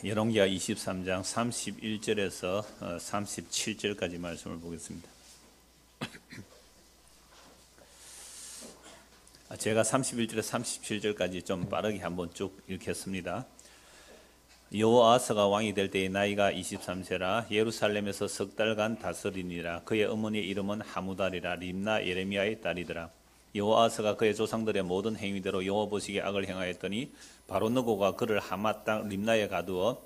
열왕기하 23장 31절에서 37절까지 말씀을 보겠습니다. 제가 31절에서 37절까지 좀 빠르게 한번 쭉 읽겠습니다. 여호아하스가 왕이 될 때의 나이가 23세라 예루살렘에서 석 달간 다스리니라. 그의 어머니의 이름은 하무달이라. 림나 예레미야의 딸이더라. 여호아하스가 그의 조상들의 모든 행위대로 여호와 보시기에 악을 행하였더니 바로느고가 그를 하맛 땅 림나에 가두어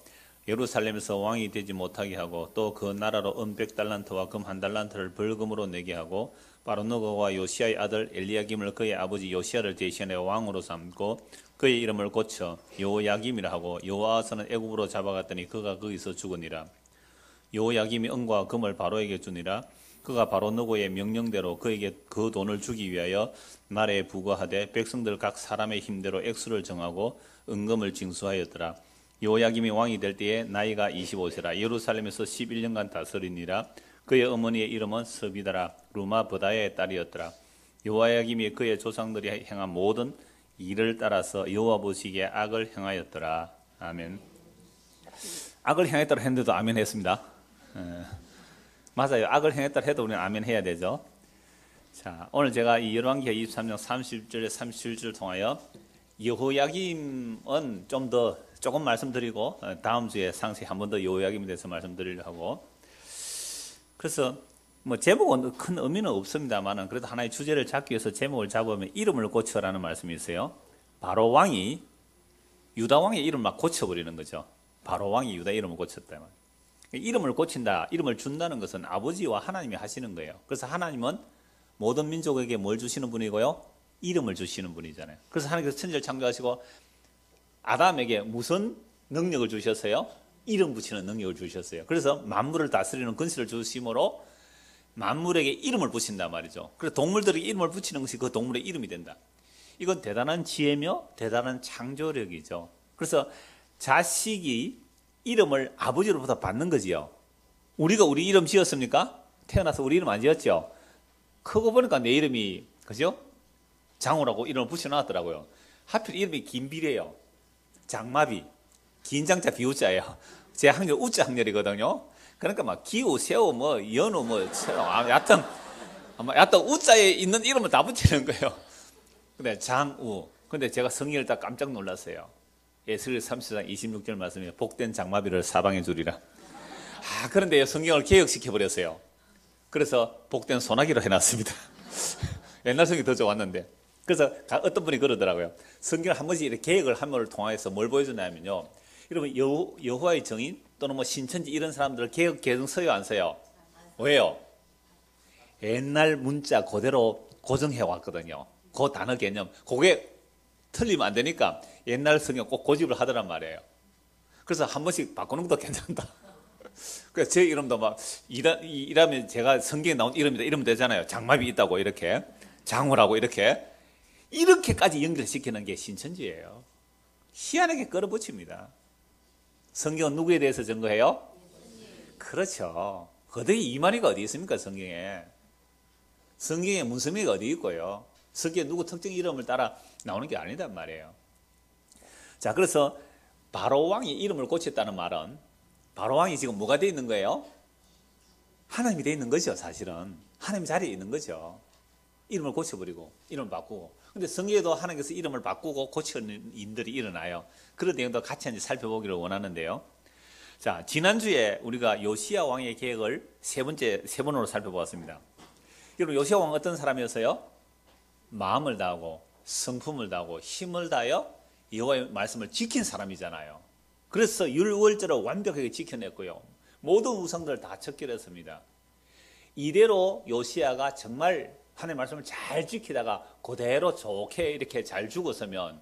예루살렘에서 왕이 되지 못하게 하고 또 그 나라로 은 100달란트와 금 1달란트를 벌금으로 내게 하고 바로느고가 요시야의 아들 엘리야김을 그의 아버지 요시야를 대신하여 왕으로 삼고 그의 이름을 고쳐 여호야김이라 하고 여호아하스는 애굽으로 잡아갔더니 그가 거기서 죽으니라. 여호야김이 은과 금을 바로에게 주니라. 그가 바로느고의 명령대로 그에게 그 돈을 주기 위하여 나라에 부과하되 백성들 각 사람의 힘대로 액수를 정하고 은금을 징수하였더라. 여호야김이 왕이 될 때에 나이가 25세라. 예루살렘에서 11년간 다스리니라. 그의 어머니의 이름은 스비다라. 루마 버다야의 딸이었더라. 여호야김이 그의 조상들이 행한 모든 일을 따라서 여호와 보시기에 악을 행하였더라. 아멘. 악을 행했더라 했는데도 아멘 했습니다. 맞아요. 악을 행했다 해도 우리는 아멘 해야 되죠. 자, 오늘 제가 이 열왕기하 23장 30절에 37절을 통하여 여호야김은 조금 말씀드리고 다음 주에 상세히 한 번 더 여호야김에 대해서 말씀드리려고 하고, 그래서 뭐 제목은 큰 의미는 없습니다만 그래도 하나의 주제를 잡기 위해서 제목을 잡으면 이름을 고쳐라는 말씀이 있어요. 바로 왕이 유다 왕의 이름을 막 고쳐버리는 거죠. 바로 왕이 유다 이름을 고쳤다. 이름을 고친다, 이름을 준다는 것은 아버지와 하나님이 하시는 거예요. 그래서 하나님은 모든 민족에게 뭘 주시는 분이고요? 이름을 주시는 분이잖아요. 그래서 하나님께서 천지를 창조하시고 아담에게 무슨 능력을 주셨어요? 이름 붙이는 능력을 주셨어요. 그래서 만물을 다스리는 권세를 주심으로 만물에게 이름을 붙인단 말이죠. 그래서 동물들에게 이름을 붙이는 것이 그 동물의 이름이 된다. 이건 대단한 지혜며 대단한 창조력이죠. 그래서 자식이 이름을 아버지로부터 받는 거지요. 우리가 우리 이름 지었습니까? 태어나서 우리 이름 안 지었죠. 크고 보니까 내 이름이, 그죠? 장우라고 이름을 붙여놨더라고요. 하필 이름이 김비래요. 장마비. 긴 장자 비우자예요. 제 학년 우자 학년이거든요. 그러니까 막 기우, 새우, 뭐 연우, 뭐 여하튼 우자에 있는 이름을 다 붙이는 거예요. 근데 장우. 근데 제가 성경을 딱 깜짝 놀랐어요. 에스겔 30장 26절 말씀에 복된 장마비를 사방에 주리라. 그런데 성경을 개혁시켜 버렸어요. 그래서 복된 소나기로 해놨습니다. 옛날 성경이 더 좋았는데. 그래서 어떤 분이 그러더라고요. 성경을 한 번씩 이렇게 개혁을 함을 통해서 뭘 보여주냐면요, 여러분 여호와의 정인 또는 뭐 신천지 이런 사람들을 개혁 개정 써요, 안 써요? 왜요? 옛날 문자 그대로 고정해 왔거든요. 그 단어 개념, 그게 틀리면 안 되니까 옛날 성경 꼭 고집을 하더란 말이에요. 그래서 한 번씩 바꾸는 것도 괜찮다. 그래서 제 이름도 막 이라면 제가 성경에 나온 이름이다 이러면 되잖아요. 장마비 있다고 이렇게, 장우라고 이렇게까지 연결시키는 게 신천지예요. 희한하게 끌어붙입니다. 성경은 누구에 대해서 증거해요? 그렇죠. 거대히 이만희가 어디 있습니까? 성경에 문선미가 어디 있고요. 성경에 누구 특정 이름을 따라 나오는 게 아니단 말이에요. 자, 그래서 바로 왕이 이름을 고쳤다는 말은 바로 왕이 지금 뭐가 되어 있는 거예요? 하나님이 되어 있는 거죠. 사실은 하나님 자리에 있는 거죠. 이름을 고쳐버리고 이름을 바꾸고. 근데 성경에도 하나님께서 이름을 바꾸고 고치는 일들이 일어나요. 그런 내용도 같이 이제 살펴보기를 원하는데요. 자, 지난주에 우리가 요시야 왕의 계획을 세 번으로 살펴보았습니다. 여러분, 요시야 왕은 어떤 사람이었어요? 마음을 다하고 성품을 다하고 힘을 다하여 여호와의 말씀을 지킨 사람이잖아요. 그래서 율월절을 완벽하게 지켜냈고요. 모든 우상들을 다 척결했습니다. 이대로 요시야가 정말 하나님의 말씀을 잘 지키다가 그대로 좋게 이렇게 잘 죽었으면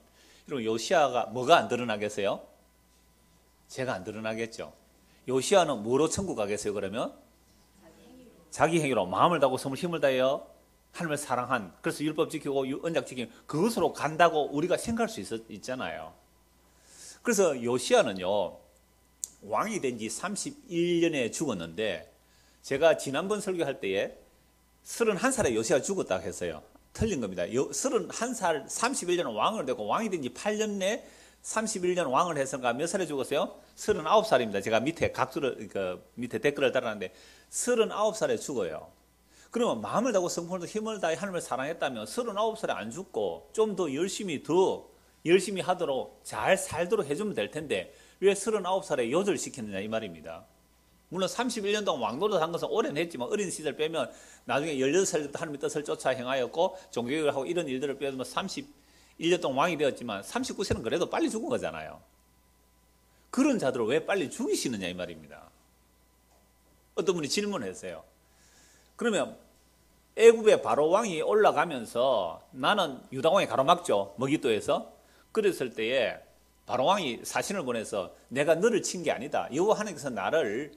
여러분, 요시야가 뭐가 안 드러나겠어요? 죄가 안 드러나겠죠. 요시야는 뭐로 천국 가겠어요? 그러면 자기 행위로 마음을 다하고 성을 힘을 다하여 하나님을 사랑한, 그래서 율법 지키고 언약 지키고 그것으로 간다고 우리가 생각할 수 있잖아요. 그래서 요시야는요, 왕이 된 지 31년에 죽었는데, 제가 지난번 설교할 때에 31살에 요시야가 죽었다고 했어요. 틀린 겁니다. 31살 31년 왕을 되고 왕이 된 지 8년 내 31년 왕을 했으니까 몇 살에 죽었어요? 39살입니다. 제가 밑에 밑에 댓글을 달았는데 39살에 죽어요. 그러면 마음을 다하고 성품을 힘을 다해 하나님을 사랑했다면 39살에 안 죽고 좀 더 열심히 하도록 잘 살도록 해주면 될 텐데 왜 39살에 요절시켰느냐 이 말입니다. 물론 31년 동안 왕노릇 한 것은 오래는 했지만 어린 시절 빼면 나중에 16살 때부터 하나님의 뜻을 쫓아 행하였고 종교개혁을 하고 이런 일들을 빼면 31년 동안 왕이 되었지만 39세는 그래도 빨리 죽은 거잖아요. 그런 자들을 왜 빨리 죽이시느냐 이 말입니다. 어떤 분이 질문했어요. 그러면 애굽의 바로 왕이 올라가면서 나는 유다 왕이 가로막죠. 머깃도에서. 그랬을 때에 바로 왕이 사신을 보내서 내가 너를 친 게 아니다. 여호와 하나님께서 나를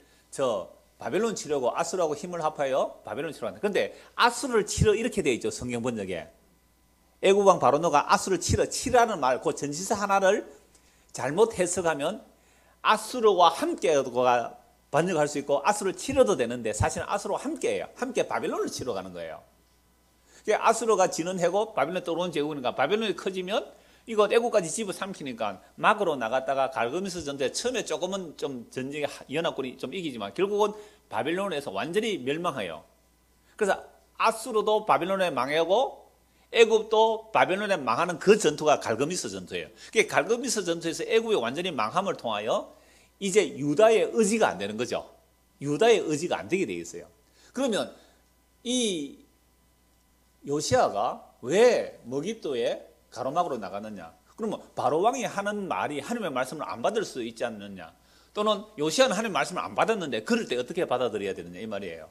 바벨론 치려고 아수르하고 힘을 합하여 바벨론 치러 간다. 그런데 아수르를 치러 이렇게 되어 있죠. 성경 번역에. 애굽 왕 바로노가 아수르를 치라는 말, 그 전치사 하나를 잘못 해석하면 아수르와 함께가 번역할 수 있고 아수르를 치러도 되는데 사실은 아수르와 함께예요. 함께 바벨론을 치러 가는 거예요. 아수르가 지는 해고 바벨론 떠오르는 제국이니까 바벨론이 커지면 이거 애국까지 집어삼키니까 막으로 나갔다가 갈그미스 전투에 처음에 조금은 좀 전쟁에 연합군이 좀 이기지만 결국은 바벨론에서 완전히 멸망해요. 그래서 아수르도 바벨론에 망하고 애굽도 바벨론에 망하는 그 전투가 갈그미스 전투예요. 갈그미스 전투에서 애굽이 완전히 망함을 통하여 이제 유다의 의지가 안 되는 거죠. 유다의 의지가 안 되게 돼 있어요. 그러면 이 요시아가 왜 머깃도에 가로막으로 나가느냐? 그러면 바로 왕이 하는 말이 하나님의 말씀을 안 받을 수 있지 않느냐? 또는 요시아는 하나님의 말씀을 안 받았는데 그럴 때 어떻게 받아들여야 되느냐 이 말이에요.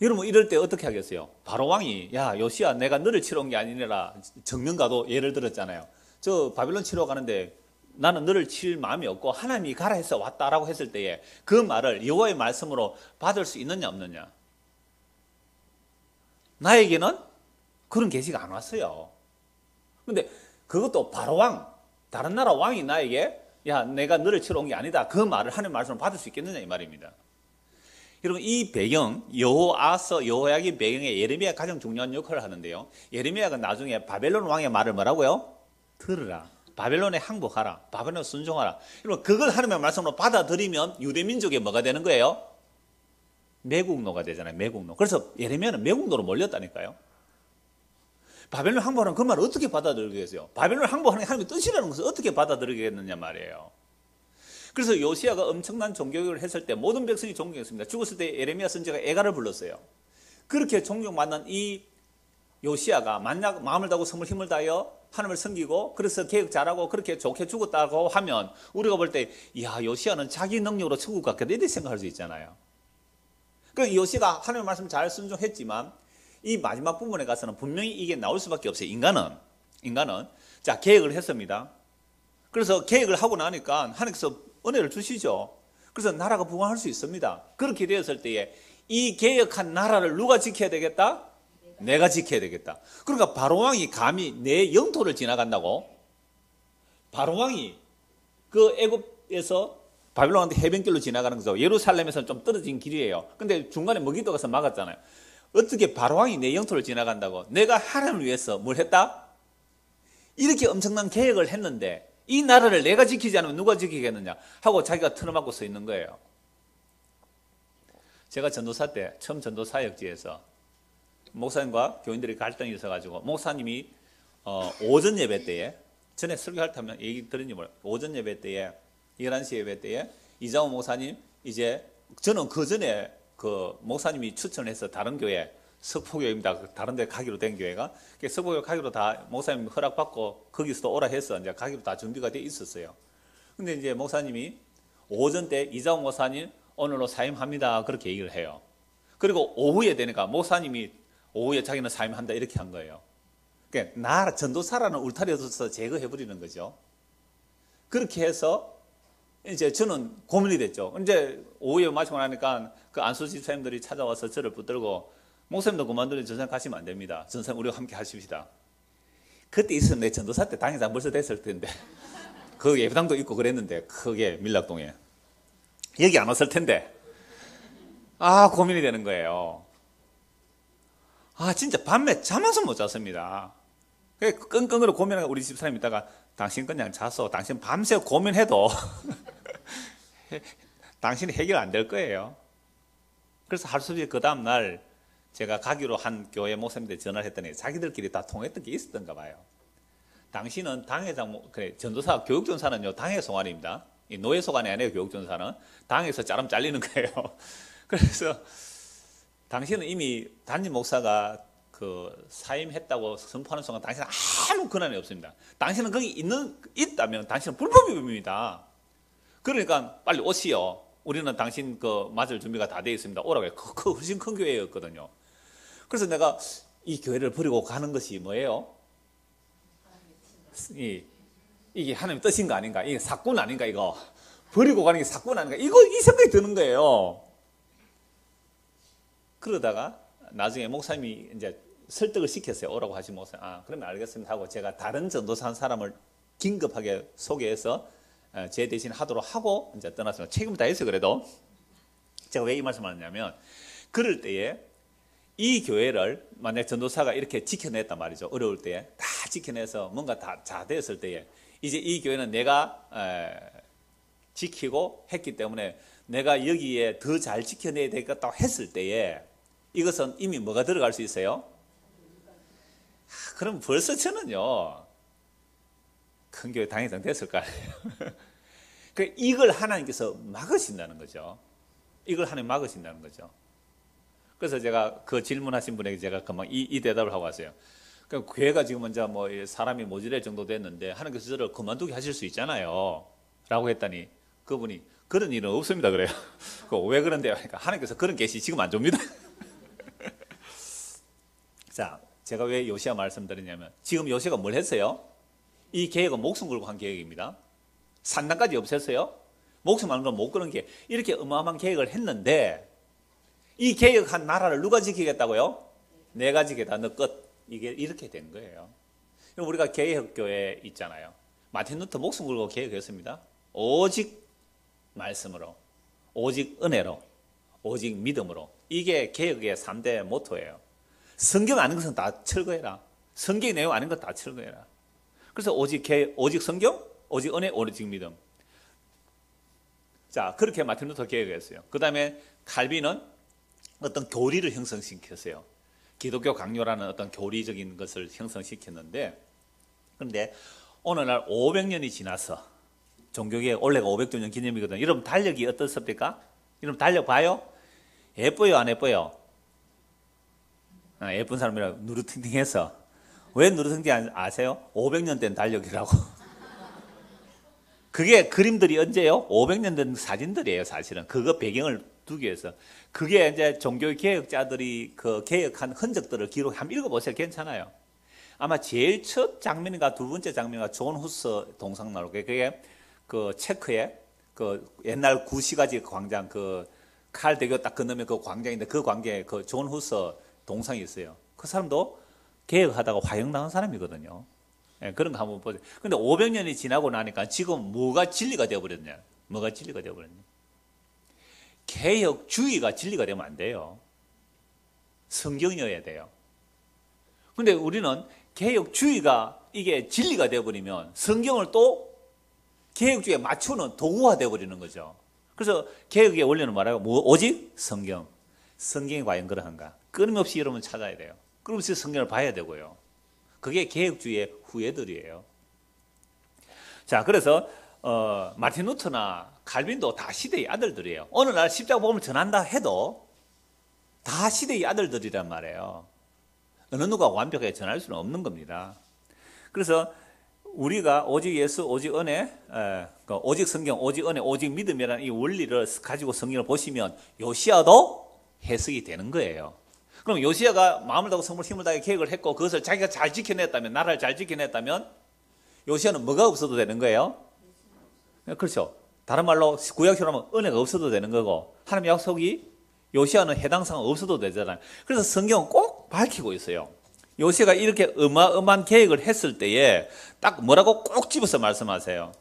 여러분 이럴 때 어떻게 하겠어요? 바로 왕이 야 요시아 내가 너를 치러 온 게 아니라 정명가도 예를 들었잖아요. 저 바벨론 치러 가는데 나는 너를 칠 마음이 없고 하나님이 가라 해서 왔다라고 했을 때에 그 말을 여호와의 말씀으로 받을 수 있느냐 없느냐? 나에게는 그런 계시가 안 왔어요. 근데 그것도 바로 왕, 다른 나라 왕이 나에게 야 내가 너를 치러 온 게 아니다. 그 말을 하나님의 말씀으로 받을 수 있겠느냐 이 말입니다. 여러분 이 배경 여호야긴 배경에 예레미야가 가장 중요한 역할을 하는데요. 예레미야가 나중에 바벨론 왕의 말을 뭐라고요? 들으라. 바벨론에 항복하라. 바벨론에 순종하라. 여러분 그걸 하나님의 말씀으로 받아들이면 유대민족이 뭐가 되는 거예요? 매국노가 되잖아요. 매국노. 그래서 예레미야는 매국노로 몰렸다니까요. 바벨론 항복하는 그 말을 어떻게 받아들이겠어요? 바벨론 항복하는 게 하나님의 뜻이라는 것을 어떻게 받아들이겠느냐 말이에요. 그래서 요시아가 엄청난 종교교육을 했을 때 모든 백성이 존경했습니다. 죽었을 때 예레미야 선지자가 애가를 불렀어요. 그렇게 존경받는 이 요시아가 만약 마음을 다하고 성을 힘을 다하여 하나님을 섬기고 그래서 계획 잘하고 그렇게 좋게 죽었다고 하면 우리가 볼 때 야 요시아는 자기 능력으로 천국 갔겠다 이렇게 생각할 수 있잖아요. 그 요시아가 하나님의 말씀 잘 순종했지만 이 마지막 부분에 가서는 분명히 이게 나올 수밖에 없어요. 인간은 자 계획을 했습니다. 그래서 계획을 하고 나니까 하나님께서 은혜를 주시죠. 그래서 나라가 부흥할 수 있습니다. 그렇게 되었을 때에 이 계획한 나라를 누가 지켜야 되겠다? 내가 지켜야 되겠다. 그러니까 바로왕이 감히 내 영토를 지나간다고? 바로왕이 그 애굽에서 바빌론한테 해변길로 지나가는 거죠. 예루살렘에서는 좀 떨어진 길이에요. 근데 중간에 머깃도 가서 막았잖아요. 어떻게 바로왕이 내 영토를 지나간다고? 내가 하나님을 위해서 뭘 했다? 이렇게 엄청난 계획을 했는데 이 나라를 내가 지키지 않으면 누가 지키겠느냐 하고 자기가 틀어막고 서 있는 거예요. 제가 전도사 때 처음 전도 사역지에서 목사님과 교인들이 갈등이 있어가지고 목사님이 오전 예배 때에 전에 설교할 때 하면 얘기 들은지 몰라요. 오전 예배 때에 11시 예배 때에 이장호 목사님 이제 저는 그 전에 그 목사님이 추천해서 다른 교회 석포교회입니다. 다른 데 가기로 된 교회가 석포교회 가기로 다 목사님 허락받고 거기서도 오라 해서 이제 가기로 다 준비가 돼 있었어요. 근데 이제 목사님이 오전 때 이장호 목사님 오늘로 사임합니다. 그렇게 얘기를 해요. 그리고 오후에 되니까 목사님이 오후에 자기는 사임한다 이렇게 한 거예요. 그러니까 나 전도사라는 울타리에 둬서 제거해버리는 거죠. 그렇게 해서 이제 저는 고민이 됐죠. 이제 오후에 마치고 나니까 그 안수 집사님들이 찾아와서 저를 붙들고 목사님도 그만두면 전사님 가시면 안 됩니다. 전사님 우리와 함께 하십시다. 그때 있었는데 내 전도사 때 당연히 벌써 됐을 텐데 그 예배당도 있고 그랬는데 크게 밀락동에 여기 안 왔을 텐데 고민이 되는 거예요. 진짜 밤에 잠 한 손 못 잤습니다. 끙끙으로 고민하고 우리 집사람이 있다가 당신 그냥 자서 당신 밤새 고민해도 당신이 해결 안 될 거예요. 그래서 할 수 없이 그 다음날 제가 가기로 한 교회 목사님들 전화를 했더니 자기들끼리 다 통했던 게 있었던가 봐요. 당신은 당회장, 그래, 전도사, 교육전사는요, 당회 소관입니다. 이 노예 소관이 아니에요, 교육전사는. 당에서 자르면 잘리는 거예요. 그래서 당신은 이미 담임 목사가 그 사임했다고 선포하는 순간 당신은 아무 권한이 없습니다. 당신은 거기 있다면 당신은 불법입니다. 그러니까 빨리 오시오. 우리는 당신 그 맞을 준비가 다 되어 있습니다. 오라고 해요. 그 훨씬 큰 교회였거든요. 그래서 내가 이 교회를 버리고 가는 것이 뭐예요? 이게 하나님 뜻인 거 아닌가? 이게 사건 아닌가, 이거? 버리고 가는 게 사건 아닌가? 이 생각이 드는 거예요. 그러다가 나중에 목사님이 이제 설득을 시켰어요. 오라고 하신 목사님. 아, 그러면 알겠습니다 하고 제가 다른 전도사 한 사람을 긴급하게 소개해서 제 대신 하도록 하고 이제 떠났습니다. 책임을 다했어요. 그래도 제가 왜 이 말씀을 하냐면, 그럴 때에 이 교회를 만약 전도사가 이렇게 지켜냈단 말이죠. 어려울 때에 다 지켜내서 뭔가 다 됐을 때에 이제 이 교회는 내가 지키고 했기 때문에 내가 여기에 더 잘 지켜내야 되겠다고 했을 때에 이것은 이미 뭐가 들어갈 수 있어요? 그럼 벌써 저는요, 큰 교회 당회장 됐을 거 아니에요. 그러니까 이걸 하나님께서 막으신다는 거죠. 이걸 하나님 막으신다는 거죠. 그래서 제가 그 질문하신 분에게 제가 금방 이 대답을 하고 왔어요. 그러니까 교회가 지금 먼저 뭐 사람이 모자랄 정도 됐는데 하나님께서 저를 그만두게 하실 수 있잖아요. 라고 했더니 그분이 그런 일은 없습니다. 그래요. 왜 그런데요? 그러니까 하나님께서 그런 계시 지금 안 줍니다. 자, 제가 왜 요시야 말씀드리냐면 지금 요시가 뭘 했어요? 이 계획은 목숨 걸고 한 계획입니다. 산당까지 없앴어요. 목숨 안 걸고 못 그런 게 이렇게 어마어마한 계획을 했는데 이 계획한 나라를 누가 지키겠다고요? 내가 지키겠다. 너 끝. 이게 이렇게 된 거예요. 우리가 개혁교회 있잖아요. 마틴 루터 목숨 걸고 개혁했습니다. 오직 말씀으로, 오직 은혜로, 오직 믿음으로. 이게 개혁의 3대 모토예요. 성경 아는 것은 다 철거해라. 성경의 내용 아는 것 다 철거해라. 그래서 오직 성경, 오직 은혜, 오직 믿음. 자, 그렇게 마틴 루터 개혁했어요. 그 다음에 칼빈은 어떤 교리를 형성시켰어요. 기독교 강요라는 어떤 교리적인 것을 형성시켰는데, 그런데 오늘날 500년이 지나서 종교개혁 올해가 500주년 기념이거든요. 여러분 달력이 어떻습니까? 여러분 달력 봐요? 예뻐요, 안 예뻐요? 예쁜 사람이라 누르팅팅해서. 왜 누르팅팅 아세요? 500년 된 달력이라고. 그게 그림들이 언제요? 500년 된 사진들이에요, 사실은. 그거 배경을 두기 위해서. 그게 이제 종교 개혁자들이 그 개혁한 흔적들을 한번 읽어보세요. 괜찮아요. 아마 제일 첫 장면인가 두 번째 장면인가 존 후스 동상 나오고, 그게 그 체크에 그 옛날 구시가지 광장, 그 칼대교 딱 건너면 그 광장인데 그 광장에 그 존 후스 동상이 있어요. 그 사람도 개혁하다가 화형당한 사람이거든요. 예, 그런 거 한번 보세요. 근데 500년이 지나고 나니까 지금 뭐가 진리가 되어버렸냐? 뭐가 진리가 되어버렸냐? 개혁주의가 진리가 되면 안 돼요. 성경이어야 돼요. 근데 우리는 개혁주의가 이게 진리가 되어버리면 성경을 또 개혁주의에 맞추는 도구가 되어버리는 거죠. 그래서 개혁의 원리는 뭐라고? 오직 성경. 성경이 과연 그러한가? 끊임없이 여러분 찾아야 돼요. 끊임없이 성경을 봐야 되고요. 그게 개혁주의의 후예들이에요. 자, 그래서 마틴 루터나 칼빈도 다 시대의 아들들이에요. 오늘날 십자가 복음을 전한다 해도 다 시대의 아들들이란 말이에요. 어느 누가 완벽하게 전할 수는 없는 겁니다. 그래서 우리가 오직 예수, 오직 은혜, 오직 성경, 오직 은혜, 오직 믿음이라는 이 원리를 가지고 성경을 보시면 요시야도 해석이 되는 거예요. 그럼 요시야가 마음을 다하고 성을 힘을 다해 계획을 했고 그것을 자기가 잘 지켜냈다면, 나라를 잘 지켜냈다면 요시야는 뭐가 없어도 되는 거예요? 그렇죠. 다른 말로 구약식으로 하면 은혜가 없어도 되는 거고, 하나님의 약속이 요시야는 해당 사항 없어도 되잖아요. 그래서 성경은 꼭 밝히고 있어요. 요시야가 이렇게 어마어마한 계획을 했을 때에 딱 뭐라고 꼭 집어서 말씀하세요.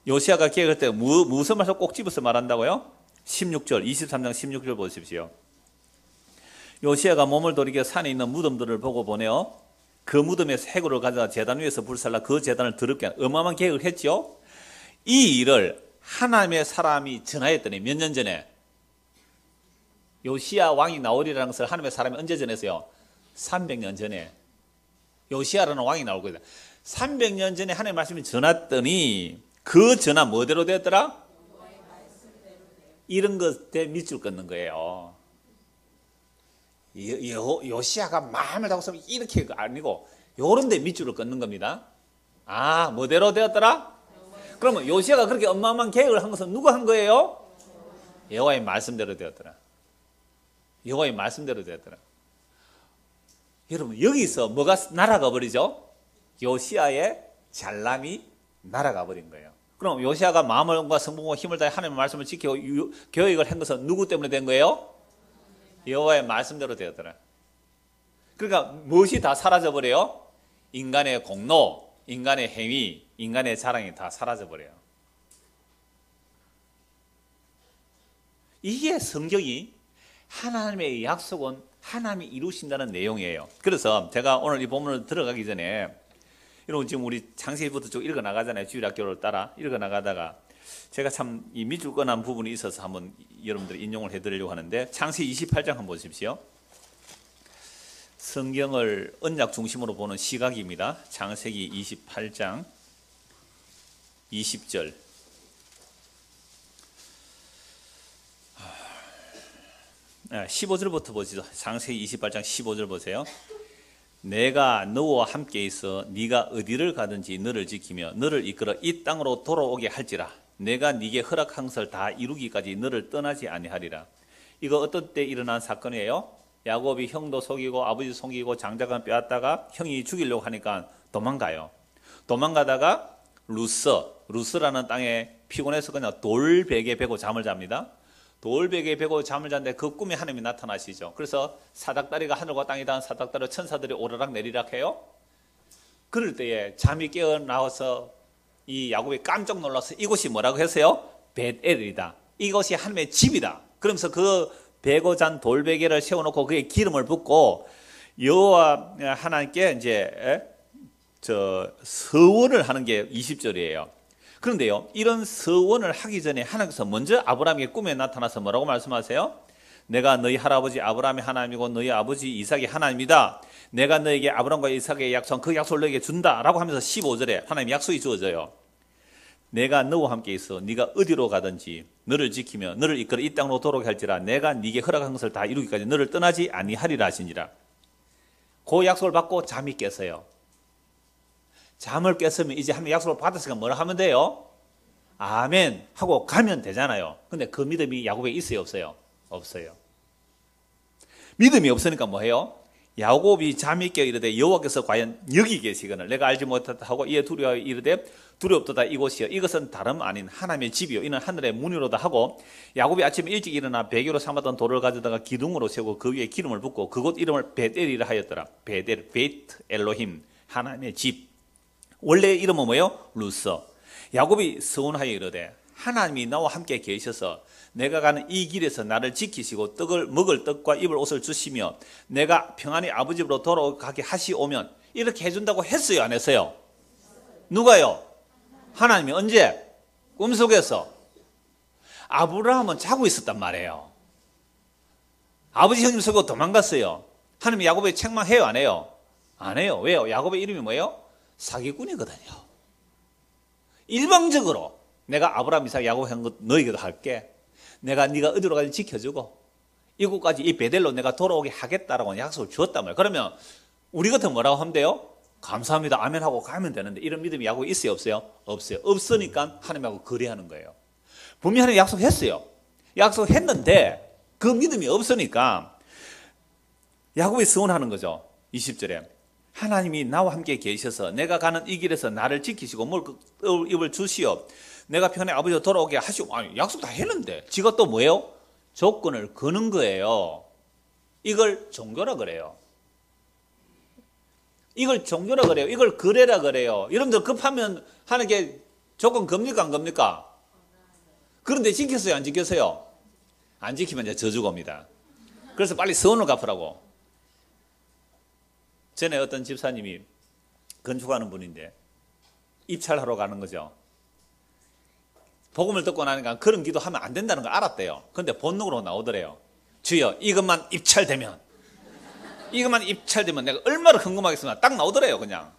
요시야가 계획할 때 무슨 말씀 꼭 집어서 말한다고요? 16절, 23장 16절 보십시오. 요시야가 몸을 돌이켜 산에 있는 무덤들을 보고 보내어 그 무덤에서 해골을 가져다 제단 위에서 불살라 그 제단을 더럽게 하는 어마어마한 계획을 했죠. 이 일을 하나님의 사람이 전하였더니 몇 년 전에 요시야 왕이 나오리라는 것을 하나님의 사람이 언제 전했어요? 300년 전에 요시야라는 왕이 나올 거다. 300년 전에 하나님의 말씀이 전했더니 그 전화 뭐대로 되었더라? 이런 것에 밑줄 끊는 거예요. 요시야가 마음을 다고서 이렇게 아니고 요런 데 밑줄을 끊는 겁니다. 아, 뭐대로 되었더라? 그러면 요시야가 그렇게 어마어마한 계획을 한 것은 누가 한 거예요? 여호와의 말씀대로 되었더라. 여호와의 말씀대로 되었더라. 여러분, 여기서 뭐가 날아가 버리죠? 요시야의 잘남이 날아가 버린 거예요. 그럼 요시야가 마음과 성품과 힘을 다해 하나님의 말씀을 지키고 계획을 한 것은 누구 때문에 된 거예요? 여호와의 말씀대로 되었더라. 그러니까 무엇이 다 사라져 버려요? 인간의 공로, 인간의 행위, 인간의 자랑이 다 사라져 버려요. 이게 성경이 하나님의 약속은 하나님이 이루신다는 내용이에요. 그래서 제가 오늘 이 본문을 들어가기 전에 여러분 지금 우리 창세기부터 쭉 읽어 나가잖아요. 주일학교를 따라 읽어 나가다가 제가 참 이 밑줄 끈한 부분이 있어서 한번 여러분들 인용을 해드리려고 하는데 창세기 28장 한번 보십시오. 성경을 언약 중심으로 보는 시각입니다. 창세기 28장 20절. 네, 15절부터 보시죠. 창세기 28장 15절 보세요. 내가 너와 함께 있어 네가 어디를 가든지 너를 지키며 너를 이끌어 이 땅으로 돌아오게 할지라. 내가 네게 허락한 것을 다 이루기까지 너를 떠나지 아니하리라. 이거 어떤 때 일어난 사건이에요? 야곱이 형도 속이고 아버지 속이고 장자간 빼앗다가 형이 죽이려고 하니까 도망가요. 도망가다가 루스라는 땅에 피곤해서 그냥 돌베개 베고 잠을 잡니다. 돌베개 베고 잠을 잤는데 그 꿈에 하나님이 나타나시죠. 그래서 사닥다리가 하늘과 땅이 닿은 사닥다리 천사들이 오르락 내리락 해요. 그럴 때에 잠이 깨어나와서 이 야곱이 깜짝 놀라서 이곳이 뭐라고 했어요? 벳엘이다. 이것이 하나님의 집이다. 그러면서 그 베고 잔 돌베개를 세워놓고 그에 기름을 붓고 여호와 하나님께 이제 서원을 하는 게 20절이에요. 그런데요, 이런 서원을 하기 전에 하나님께서 먼저 아브라함의 꿈에 나타나서 뭐라고 말씀하세요? 내가 너희 할아버지 아브라함의 하나님이고 너희 아버지 이삭의 하나님이다. 내가 너에게 아브라함과 이삭의 약속한 그 약속을 너에게 준다라고 하면서 15절에 하나님 약속이 주어져요. 내가 너와 함께 있어 네가 어디로 가든지 너를 지키며 너를 이끌어 이 땅으로 돌아오게 할지라. 내가 네게 허락한 것을 다 이루기까지 너를 떠나지 아니하리라 하시니라. 그 약속을 받고 잠이 깼어요. 잠을 깼으면 이제 하나님 약속을 받았으니까 뭐라 하면 돼요? 아멘 하고 가면 되잖아요. 근데 그 믿음이 야곱에 있어요, 없어요? 없어요. 믿음이 없으니까 뭐해요? 야곱이 잠이 깨어 이르되 여호와께서 과연 여기 계시거늘 내가 알지 못했다 하고 이에 두려워 이르되 두렵도다 이곳이여 이것은 다름 아닌 하나님의 집이요 이는 하늘의 문이로다 하고 야곱이 아침에 일찍 일어나 베개로 삼았던 돌을 가져다가 기둥으로 세우고 그 위에 기름을 붓고 그곳 이름을 베델이라 하였더라. 베델, 베이트 엘로힘, 하나님의 집. 원래 이름은 뭐예요? 루서. 야곱이 서원하여 이르되 하나님이 나와 함께 계셔서 내가 가는 이 길에서 나를 지키시고 떡을 먹을 떡과 입을 옷을 주시며 내가 평안히 아버지 집으로 돌아가게 하시오면 이렇게 해준다고 했어요, 안 했어요? 누가요? 하나님이 언제? 꿈속에서. 아브라함은 자고 있었단 말이에요. 아버지 형님 속이고 도망갔어요. 하나님이 야곱에게 책망해요, 안 해요? 안 해요. 왜요? 야곱의 이름이 뭐예요? 사기꾼이거든요. 일방적으로 내가 아브라함, 이삭, 야곱 한 것 너에게도 할게. 내가 네가 어디로 가든지 지켜주고 이곳까지 이 베델로 내가 돌아오게 하겠다라고 약속을 주었단 말이에요. 그러면 우리 같은 뭐라고 하면 돼요? 감사합니다. 아멘 하고 가면 되는데 이런 믿음이 야곱에 있어요, 없어요? 없어요. 없으니까 하나님하고 거래하는 거예요. 분명히 하나님 약속했어요. 약속했는데 그 믿음이 없으니까 야곱이 서원하는 거죠. 20절에 하나님이 나와 함께 계셔서 내가 가는 이 길에서 나를 지키시고 먹을 입을 주시어 내가 편에 아버지로 돌아오게 하시오. 아니, 약속 다 했는데 지가 또 뭐예요? 조건을 거는 거예요. 이걸 종교라 그래요. 이걸 종교라 그래요. 이걸 거래라 그래요. 여러분들 급하면 하는 게 조건 겁니까 안 겁니까? 그런데 지켰어요 안 지켰어요? 안 지키면 이제 저주가 옵니다. 그래서 빨리 서원을 갚으라고. 전에 어떤 집사님이 건축하는 분인데 입찰하러 가는 거죠. 복음을 듣고 나니까 그런 기도하면 안 된다는 걸 알았대요. 그런데 본능으로 나오더래요. 주여 이것만 입찰되면 내가 얼마나 흥금하겠습니까? 딱 나오더래요. 그냥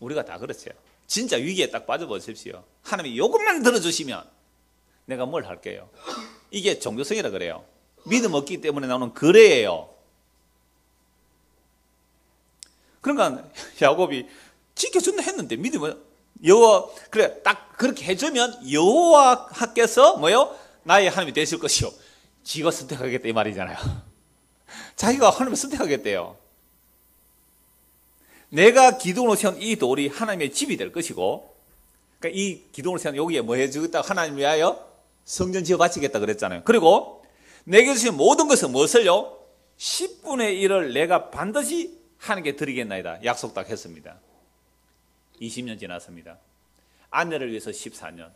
우리가 다 그렇죠. 진짜 위기에 딱 빠져보십시오. 하나님이 이것만 들어주시면 내가 뭘 할게요. 이게 종교성이라 그래요. 믿음 없기 때문에 나오는 거래예요. 그러니까 야곱이 지켜준다 했는데 믿음을 여호와 그래 딱 그렇게 해주면 여호와께서 뭐요? 나의 하나님이 되실 것이요. 지가 선택하겠다 이 말이잖아요. 자기가 하나님을 선택하겠대요. 내가 기둥으로 세운 이 돌이 하나님의 집이 될 것이고, 그러니까 이 기둥으로 세운 여기에 뭐 해주겠다 하나님 위하여 성전 지어 바치겠다 그랬잖아요. 그리고 내게 주신 모든 것은 무엇을요? 10분의 1을 내가 반드시 하나님께 드리겠나이다 약속 딱 했습니다. 20년 지났습니다. 아내를 위해서 14년.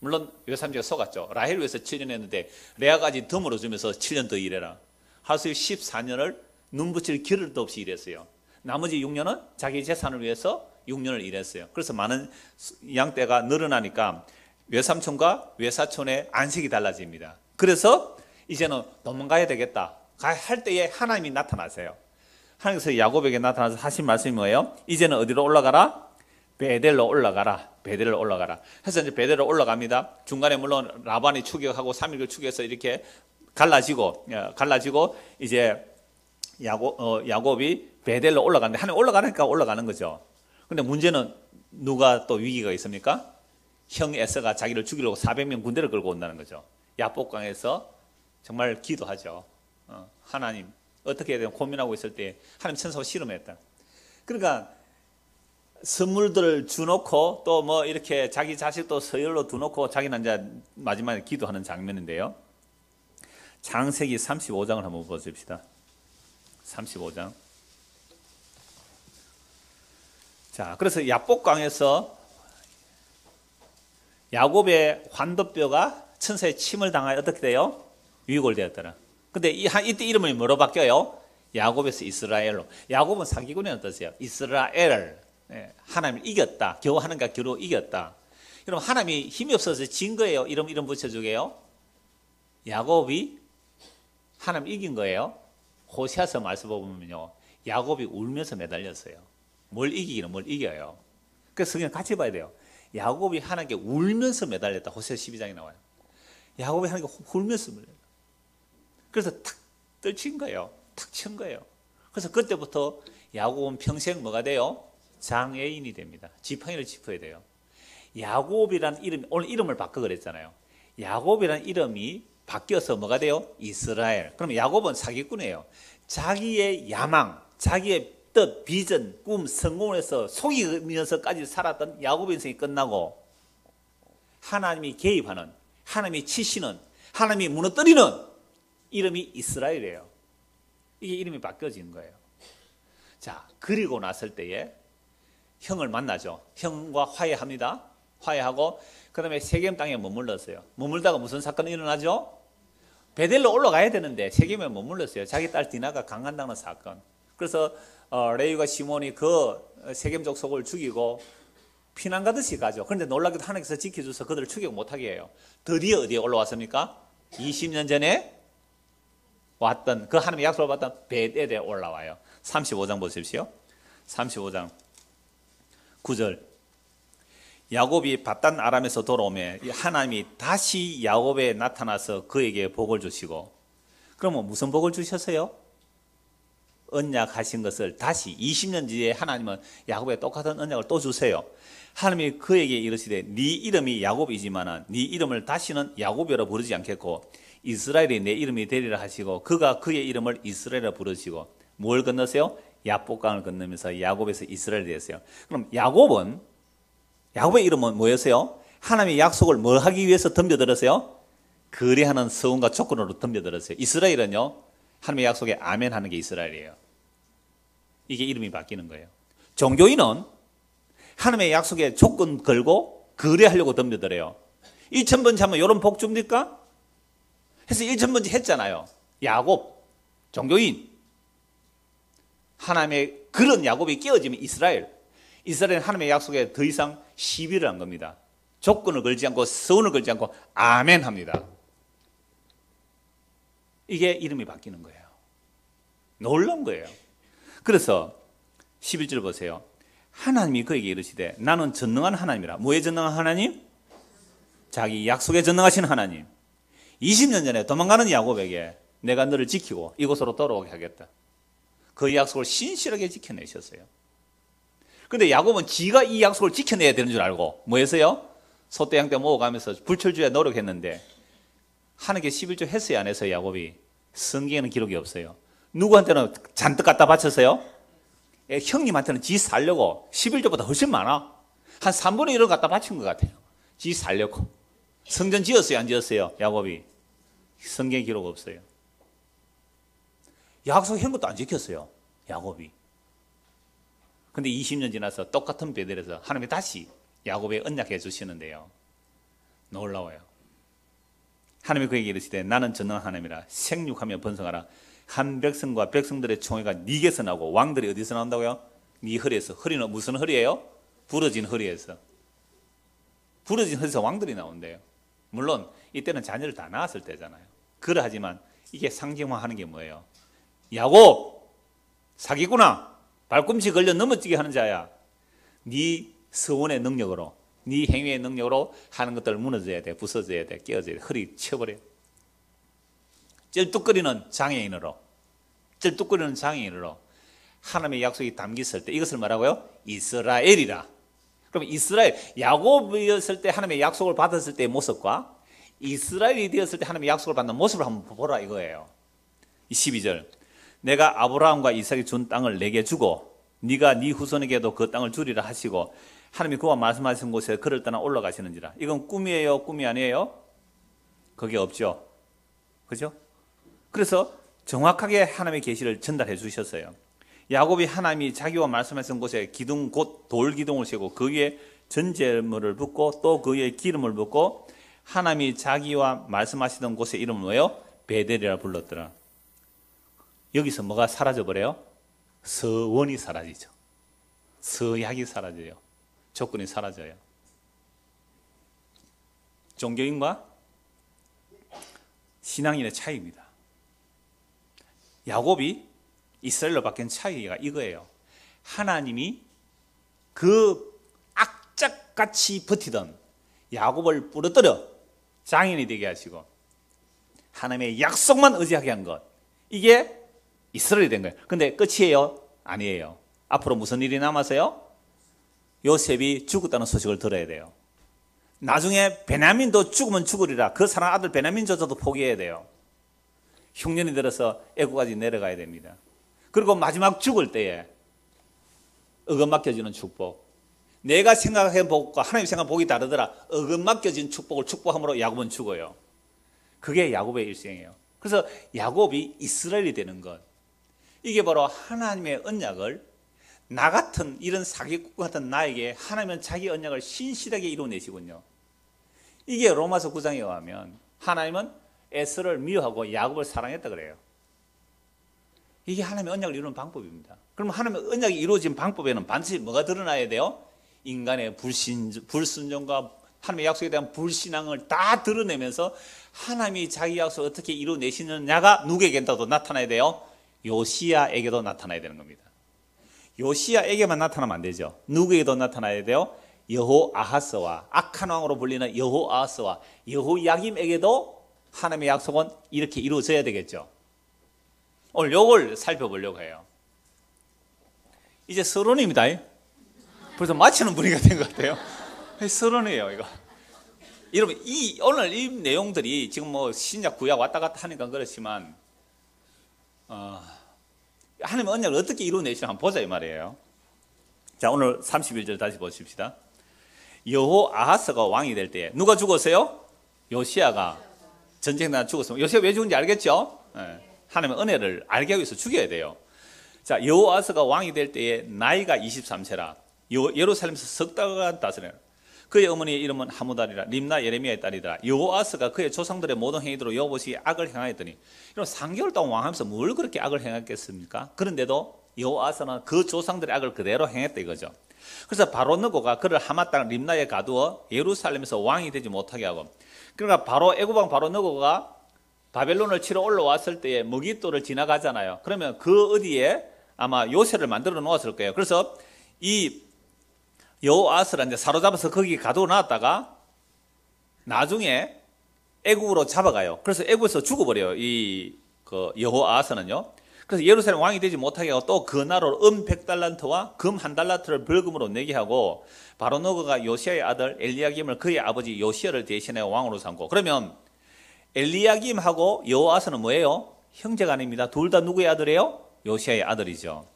물론 외삼촌가 속았죠. 라헬을 위해서 7년 했는데 레아까지 덤으로 주면서 7년 더 일해라. 하수 14년을 눈 붙일 겨를도 없이 일했어요. 나머지 6년은 자기 재산을 위해서 6년을 일했어요. 그래서 많은 양떼가 늘어나니까 외삼촌과 외사촌의 안식이 달라집니다. 그래서 이제는 도망가야 되겠다 할 때에 하나님이 나타나세요. 하나님께서 야곱에게 나타나서 하신 말씀이 뭐예요? 이제는 어디로 올라가라? 베델로 올라가라. 베델로 올라가라. 해서 이제 베델로 올라갑니다. 중간에 물론 라반이 추격하고 3일을 추격해서 이렇게 갈라지고 이제 야곱이 베델로 올라가는데 하나님 올라가니까 올라가는 거죠. 근데 문제는 누가 또 위기가 있습니까? 형 에서가 자기를 죽이려고 400명 군대를 끌고 온다는 거죠. 야복강에서 정말 기도하죠. 하나님 어떻게 해야 되나 고민하고 있을 때 하나님 천사와 씨름했다. 그러니까 선물들을 주놓고 또 뭐 이렇게 자기 자식도 서열로 두놓고 자기는 이제 마지막에 기도하는 장면인데요. 창세기 35장을 한번 보십시다. 35장. 자, 그래서 야복강에서 야곱의 환도뼈가 천사의 침을 당하여 어떻게 돼요? 위골되었더라. 근데 이때 이름이 뭐로 바뀌어요? 야곱에서 이스라엘로. 야곱은 사기꾼이 어떠세요? 이스라엘. 하나님을 이겼다. 겨우 하나님과 겨루 이겼다. 그럼 하나님이 힘이 없어서 진 거예요? 이름 붙여주게요? 야곱이 하나님 이긴 거예요? 호세아서 말씀 보면요. 야곱이 울면서 매달렸어요. 뭘 이기기는 뭘 이겨요. 그래서 그냥 같이 봐야 돼요. 야곱이 하나님께 울면서 매달렸다. 호세아 12장에 나와요. 야곱이 하나님께 울면서 매달렸다. 그래서 탁 떨친 거예요. 탁 친 거예요. 그래서 그때부터 야곱은 평생 뭐가 돼요? 장애인이 됩니다. 지팡이를 짚어야 돼요. 야곱이란 이름, 오늘 이름을 바꿔 그랬잖아요. 야곱이란 이름이 바뀌어서 뭐가 돼요? 이스라엘. 그러면 야곱은 사기꾼이에요. 자기의 야망, 자기의 뜻, 비전, 꿈, 성공을 해서 속이면서까지 살았던 야곱의 인생이 끝나고 하나님이 개입하는, 하나님이 치시는, 하나님이 무너뜨리는 이름이 이스라엘이에요. 이게 이름이 바뀌어진 거예요. 자, 그리고 났을 때에 형을 만나죠. 형과 화해합니다. 화해하고 그 다음에 세겜 땅에 머물렀어요. 머물다가 무슨 사건이 일어나죠? 베델로 올라가야 되는데 세겜에 머물렀어요. 자기 딸 디나가 강간당하는 사건. 그래서 레위가 시몬이 그 세겜 족속을 죽이고 피난 가듯이 가죠. 그런데 놀랍게도 하나님께서 지켜줘서 그들을 추격 못하게 해요. 드디어 어디에 올라왔습니까? 20년 전에 왔던 그 하나님의 약속을 받던 베델에 올라와요. 35장 보십시오. 35장 9절. 야곱이 밧단 아람에서 돌아오매 하나님이 다시 야곱에 나타나서 그에게 복을 주시고, 그러면 무슨 복을 주셨어요? 언약하신 것을 다시 20년 뒤에 하나님은 야곱에 똑같은 언약을 또 주세요. 하나님이 그에게 이르시되 네 이름이 야곱이지만 네 이름을 다시는 야곱이라 부르지 않겠고 이스라엘이 내 이름이 되리라 하시고 그가 그의 이름을 이스라엘이라 부르시고 뭘 건너세요? 야복강을 건너면서 야곱에서 이스라엘이 됐어요. 그럼 야곱의 이름은 뭐였어요? 하나님의 약속을 뭐 하기 위해서 덤벼들었어요? 거래하는 서원과 조건으로 덤벼들었어요. 이스라엘은요, 하나님의 약속에 아멘 하는 게 이스라엘이에요. 이게 이름이 바뀌는 거예요. 종교인은 하나님의 약속에 조건 걸고 거래하려고 덤벼들어요. 1000번째 하면 이런 복 줍니까? 해서 1000번째 했잖아요. 야곱, 종교인. 하나님의 그런 야곱이 깨어지면 이스라엘은 하나님의 약속에 더 이상 시비를 한 겁니다. 조건을 걸지 않고 서운을 걸지 않고 아멘 합니다. 이게 이름이 바뀌는 거예요. 놀라운 거예요. 그래서 11절 보세요. 하나님이 그에게 이르시되 나는 전능한 하나님이라. 뭐에 전능한 하나님? 자기 약속에 전능하신 하나님. 20년 전에 도망가는 야곱에게 내가 너를 지키고 이곳으로 돌아오게 하겠다. 그 약속을 신실하게 지켜내셨어요. 그런데 야곱은 지가 이 약속을 지켜내야 되는 줄 알고 뭐 했어요? 소떼 양떼 모아가면서 불철주야 노력했는데 하나님께 11조 했어요, 안 했어요? 야곱이. 성경에는 기록이 없어요. 누구한테는 잔뜩 갖다 바쳤어요? 형님한테는 지 살려고 11조보다 훨씬 많아. 한 3분의 1을 갖다 바친 것 같아요. 지 살려고. 성전 지었어요, 안 지었어요? 야곱이. 성경에 기록 없어요. 약속한 것도 안 지켰어요, 야곱이. 근데 20년 지나서 똑같은 베델에서 하나님이 다시 야곱에 언약해 주시는데요. 놀라워요. 하나님이 그에게 이르시되 나는 전능한 하나님이라. 생육하며 번성하라. 한 백성과 백성들의 총회가 네게서 나오고 왕들이 어디서 나온다고요? 네 허리에서. 허리는 무슨 허리예요? 부러진 허리에서. 부러진 허리에서 왕들이 나온대요. 물론 이때는 자녀를 다 낳았을 때잖아요. 그러하지만 이게 상징화하는 게 뭐예요? 야곱 사기구나. 발꿈치 걸려 넘어지게 하는 자야. 네 서원의 능력으로, 네 행위의 능력으로 하는 것들을 무너져야 돼. 부서져야 돼. 깨어져야 돼. 허리 쳐버려. 쩔뚝거리는 장애인으로 하나님의 약속이 담겼을 때 이것을 말하고요, 이스라엘이라. 그럼 이스라엘, 야곱이었을 때 하나님의 약속을 받았을 때의 모습과 이스라엘이 되었을 때 하나님의 약속을 받는 모습을 한번 보라 이거예요. 12절. 내가 아브라함과 이삭이 준 땅을 내게 주고 네가 네 후손에게도 그 땅을 주리라 하시고 하나님이 그와 말씀하신 곳에 그를 떠나 올라가시는지라. 이건 꿈이에요? 꿈이 아니에요? 그게 없죠. 그죠? 그래서 정확하게 하나님의 계시를 전달해 주셨어요. 야곱이 하나님이 자기와 말씀하신 곳에 기둥, 곧 돌 기둥을 세우고 그 위에 전제물을 붓고 또 그 위에 기름을 붓고 하나님이 자기와 말씀하시던 곳의 이름은 뭐예요? 베델이라 불렀더라. 여기서 뭐가 사라져버려요? 서원이 사라지죠. 서약이 사라져요. 조건이 사라져요. 종교인과 신앙인의 차이입니다. 야곱이 이스라엘로 바뀐 차이가 이거예요. 하나님이 그 악착같이 버티던 야곱을 부러뜨려 장인이 되게 하시고 하나님의 약속만 의지하게 한 것, 이게 이스라엘이 된 거예요. 근데 끝이에요? 아니에요. 앞으로 무슨 일이 남았어요? 요셉이 죽었다는 소식을 들어야 돼요. 나중에 베냐민도 죽으면 죽으리라. 그 사랑 아들 베냐민조차도 포기해야 돼요. 흉년이 들어서 애국까지 내려가야 됩니다. 그리고 마지막 죽을 때에 어긋맡겨지는 축복. 내가 생각해 보고 하나님 생각 보기 다르더라. 어긋맡겨진 축복을 축복함으로 야곱은 죽어요. 그게 야곱의 일생이에요. 그래서 야곱이 이스라엘이 되는 것, 이게 바로 하나님의 언약을 나 같은 이런 사기꾼 같은 나에게 하나님은 자기 언약을 신실하게 이루어내시군요. 이게 로마서 9장에 의하면 하나님은 에스를 미워하고 야곱을 사랑했다 그래요. 이게 하나님의 언약을 이루는 방법입니다. 그럼 하나님의 언약이 이루어진 방법에는 반드시 뭐가 드러나야 돼요? 인간의 불순종과 하나님의 약속에 대한 불신앙을 다 드러내면서 하나님이 자기 약속을 어떻게 이루어내시느냐가 누구에게도 나타나야 돼요? 요시야에게도 나타나야 되는 겁니다. 요시야에게만 나타나면 안 되죠. 누구에게도 나타나야 돼요? 여호아하스와, 악한 왕으로 불리는 여호아하스와 여호야김에게도 하나님의 약속은 이렇게 이루어져야 되겠죠. 오늘 요걸 살펴보려고 해요. 이제 서론입니다. 벌써 마치는 분위기가 된 것 같아요. 서론이에요, 이거. 여러분, 오늘 이 내용들이 지금 뭐 신약 구약 왔다 갔다 하니까 그렇지만 하나님의 언약을 어떻게 이루어내시나 한번 보자 이 말이에요. 자, 오늘 31절 다시 보십시다. 여호아하스가 왕이 될 때에 누가 죽었어요? 요시야가 전쟁에 나가 죽었어요. 요시야 왜 죽은지 알겠죠? 하나님의 은혜를 알게 하기 위해서 죽여야 돼요. 자, 여호아하스가 왕이 될 때에 나이가 23세라. 예루살렘에서 석 달간 다스려요. 그의 어머니의 이름은 하무달이라. 림나 예레미야의 딸이더라. 여호아스가 그의 조상들의 모든 행위대로 여호보시기에 악을 행하였더니, 이런 3개월 동안 왕하면서 뭘 그렇게 악을 행했겠습니까? 그런데도 여호아스는 그 조상들의 악을 그대로 행했다 이거죠. 그래서 바로 느고가 그를 하마 땅 림나에 가두어 예루살렘에서 왕이 되지 못하게 하고, 그러니까 바로 애굽 왕 바로 느고가 바벨론을 치러 올라왔을 때에 무깃도를 지나가잖아요. 그러면 그 어디에 아마 요새를 만들어 놓았을 거예요. 그래서 이 여호아스를 이제 사로잡아서 거기 가두어 놨다가 나중에 애굽으로 잡아가요. 그래서 애굽에서 죽어버려요. 이 여호아스는요. 그래서 예루살렘 왕이 되지 못하게 하고 또 그 나라로 100달란트와 금 1달란트를 벌금으로 내게 하고, 바로 느고가 요시야의 아들 엘리야김을 그의 아버지 요시야를 대신해 왕으로 삼고. 그러면 엘리야김하고 여호아스는 뭐예요? 형제가 아닙니다. 둘 다 누구의 아들이에요? 요시야의 아들이죠.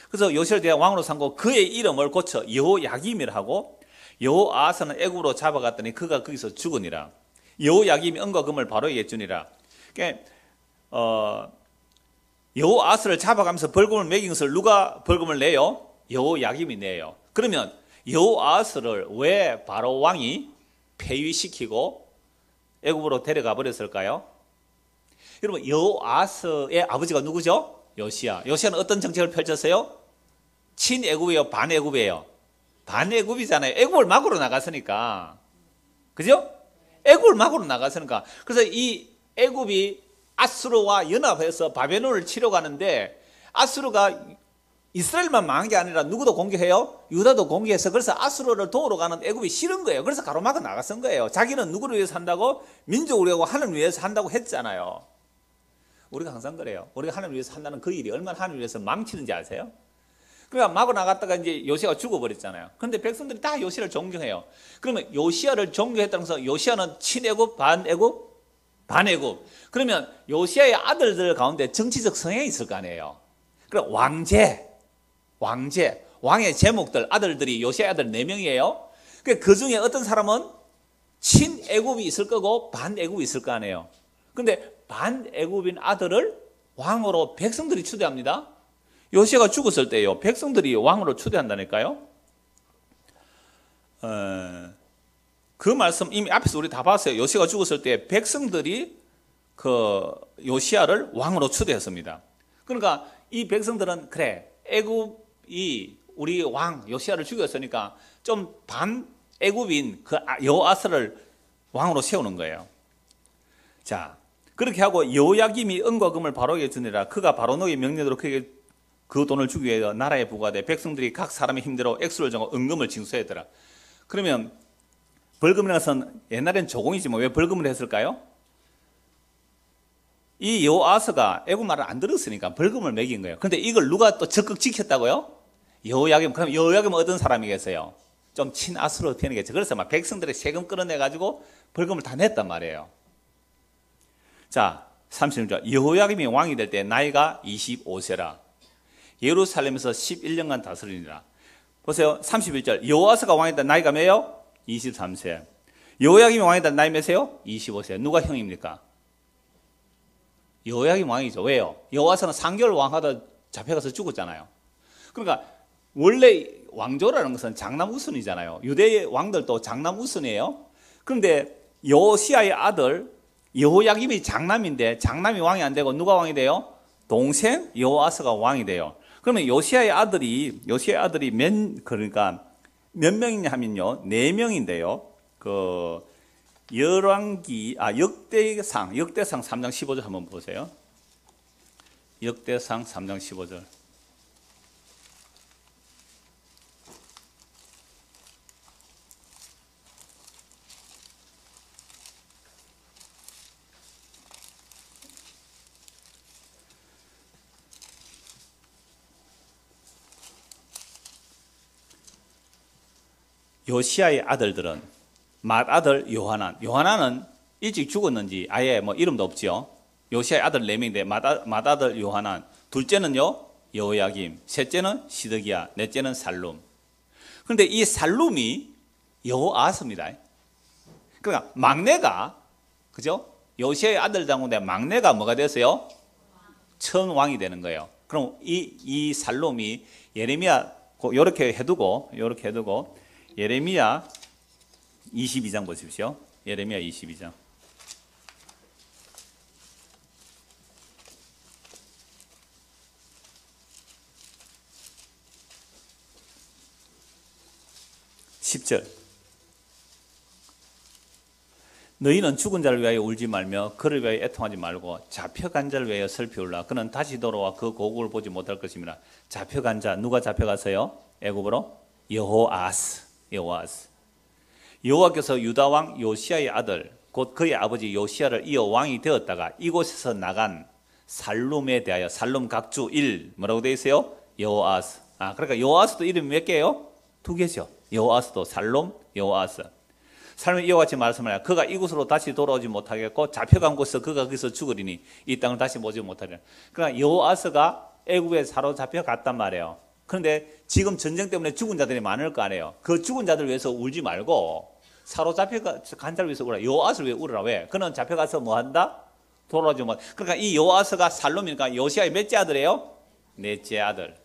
그래서 요시야를 대해 왕으로 삼고 그의 이름을 고쳐 여호야김이라 하고, 여호아스는 애굽으로 잡아갔더니 그가 거기서 죽으니라. 여호야김이 은과 금을 바로에게 주니라. 그러니까 여호아스를 잡아가면서 벌금을 매긴 것을 누가 벌금을 내요? 여호야김이 내요. 그러면 여호아스를 왜 바로 왕이 폐위시키고 애굽으로 데려가 버렸을까요? 여러분, 여호아스의 아버지가 누구죠? 요시야. 요시야는 어떤 정책을 펼쳤어요? 친애굽이에요? 반애굽이에요? 반애굽이잖아요. 애굽을 막으로 나갔으니까. 그죠? 애굽을 막으로 나갔으니까. 그래서 이 애굽이 아수르와 연합해서 바벨론을 치러 가는데, 아수르가 이스라엘만 망한 게 아니라 누구도 공격해요? 유다도 공격해서. 그래서 아수르를 도우러 가는 애굽이 싫은 거예요. 그래서 가로막아 나갔은 거예요. 자기는 누구를 위해서 한다고? 민족을 위하고 하나님을 위해서 한다고 했잖아요. 우리가 항상 그래요. 우리가 하나님을 위해서 한다는 그 일이 얼마나 하나님을 위해서 망치는지 아세요? 그러니까 마구 나갔다가 이제 요시야가 죽어버렸잖아요. 그런데 백성들이 다 요시야를 존경해요. 그러면 요시야를 존경했다는 것은 요시야는 친애굽, 반애굽, 반애굽. 그러면 요시야의 아들들 가운데 정치적 성향이 있을 거 아니에요. 그럼 왕제, 왕의 제목들, 아들들이 요시야의 아들 4명이에요. 그 중에 어떤 사람은 친애굽이 있을 거고 반애굽이 있을 거 아니에요. 근데 반애굽인 아들을 왕으로 백성들이 추대합니다. 요시야가 죽었을 때요, 백성들이 왕으로 추대한다니까요. 그 말씀 이미 앞에서 우리 다 봤어요. 요시야가 죽었을 때 백성들이 그 요시야를 왕으로 추대했습니다. 그러니까 이 백성들은 그래, 애굽이 우리 왕 요시야를 죽였으니까 좀 반애굽인 그 여호아스를 왕으로 세우는 거예요. 자, 그렇게 하고 여호야김이 은과 금을 바로에게 주니라. 그가 바로노의 명령대로 그에게 그 돈을 주기 위해 나라에 부과돼 백성들이 각 사람의 힘대로 액수를 정하고 은금을 징수했더라. 그러면 벌금이라는 것은 옛날엔 조공이지만 왜 벌금을 했을까요? 이 여호아스가 애굽 말을 안 들었으니까 벌금을 매긴 거예요. 그런데 이걸 누가 또 적극 지켰다고요? 여호야김. 그럼 여호야김은 어떤 사람이겠어요? 좀 친아수르 편이겠죠. 그래서 막 백성들의 세금 끌어내가지고 벌금을 다 냈단 말이에요. 자, 36절. 여호야김이 왕이 될 때 나이가 25세라. 예루살렘에서 11년간 다스리니라. 보세요. 31절. 여호아스가 왕이 될 나이가 몇이요? 23세. 여호야김이 왕이 될 나이 몇이요? 25세. 누가 형입니까? 여호야김 왕이죠. 왜요? 여호아스는 3개월 왕하다 잡혀가서 죽었잖아요. 그러니까 원래 왕조라는 것은 장남 우선이잖아요. 유대의 왕들도 장남 우선이에요. 그런데 요시야의 아들 여호야김이 장남인데 장남이 왕이 안 되고 누가 왕이 돼요? 동생 여호아스가 왕이 돼요. 그러면 요시야의 아들이 그러니까 몇 명이냐 하면요, 4명인데요. 역대상 3장 15절 한번 보세요. 역대상 3장 15절. 요시야의 아들들은 맏아들 요하난은 일찍 죽었는지 아예 뭐 이름도 없지요. 요시야의 아들 4명인데 맏아들 요하난, 둘째는요 여호야김, 셋째는 시드기야, 넷째는 살룸. 그런데 이 살룸이 여호아스입니다. 그러니까 막내가, 그죠? 요시야의 아들 가운데 막내가 뭐가 됐어요? 처음 왕이 되는 거예요. 그럼 이 살룸이 예레미야 이렇게 해두고 예레미야 22장 보십시오. 예레미야 22장. 10절. 너희는 죽은 자를 위하여 울지 말며 그를 위하여 애통하지 말고 잡혀간 자를 위하여 슬피 울라. 그는 다시 돌아와 그 고국을 보지 못할 것입니다. 잡혀간 자, 누가 잡혀갔어요? 애굽으로? 여호아스. 여호와께서 유다 왕 요시아의 아들 곧 그의 아버지 요시아를 이어 왕이 되었다가 이곳에서 나간 살룸에 대하여, 살룸 각주 1 뭐라고 되어 있어요? 여호아스. 그러니까 여호아스도 이름이 몇 개예요? 2개죠. 여호아스도 살룸, 여호아스. 삶이 이와 같이 말씀하여 그가 이곳으로 다시 돌아오지 못하겠고 잡혀간 곳에서 그가 거기서 죽으리니 이 땅을 다시 보지 못하리라. 그러니까 여호아스가 애굽에 사로잡혀 갔단 말이에요. 그런데 지금 전쟁 때문에 죽은 자들이 많을 거 아니에요. 그 죽은 자들 위해서 울지 말고 사로잡혀 간 자를 위해서 울어라. 여호아스를 왜 울으라? 왜? 그는 잡혀가서 뭐 한다? 돌아오지 못. 그러니까 이 여호아스가 살룸이니까 요시아의 몇째 아들이에요? 넷째 아들.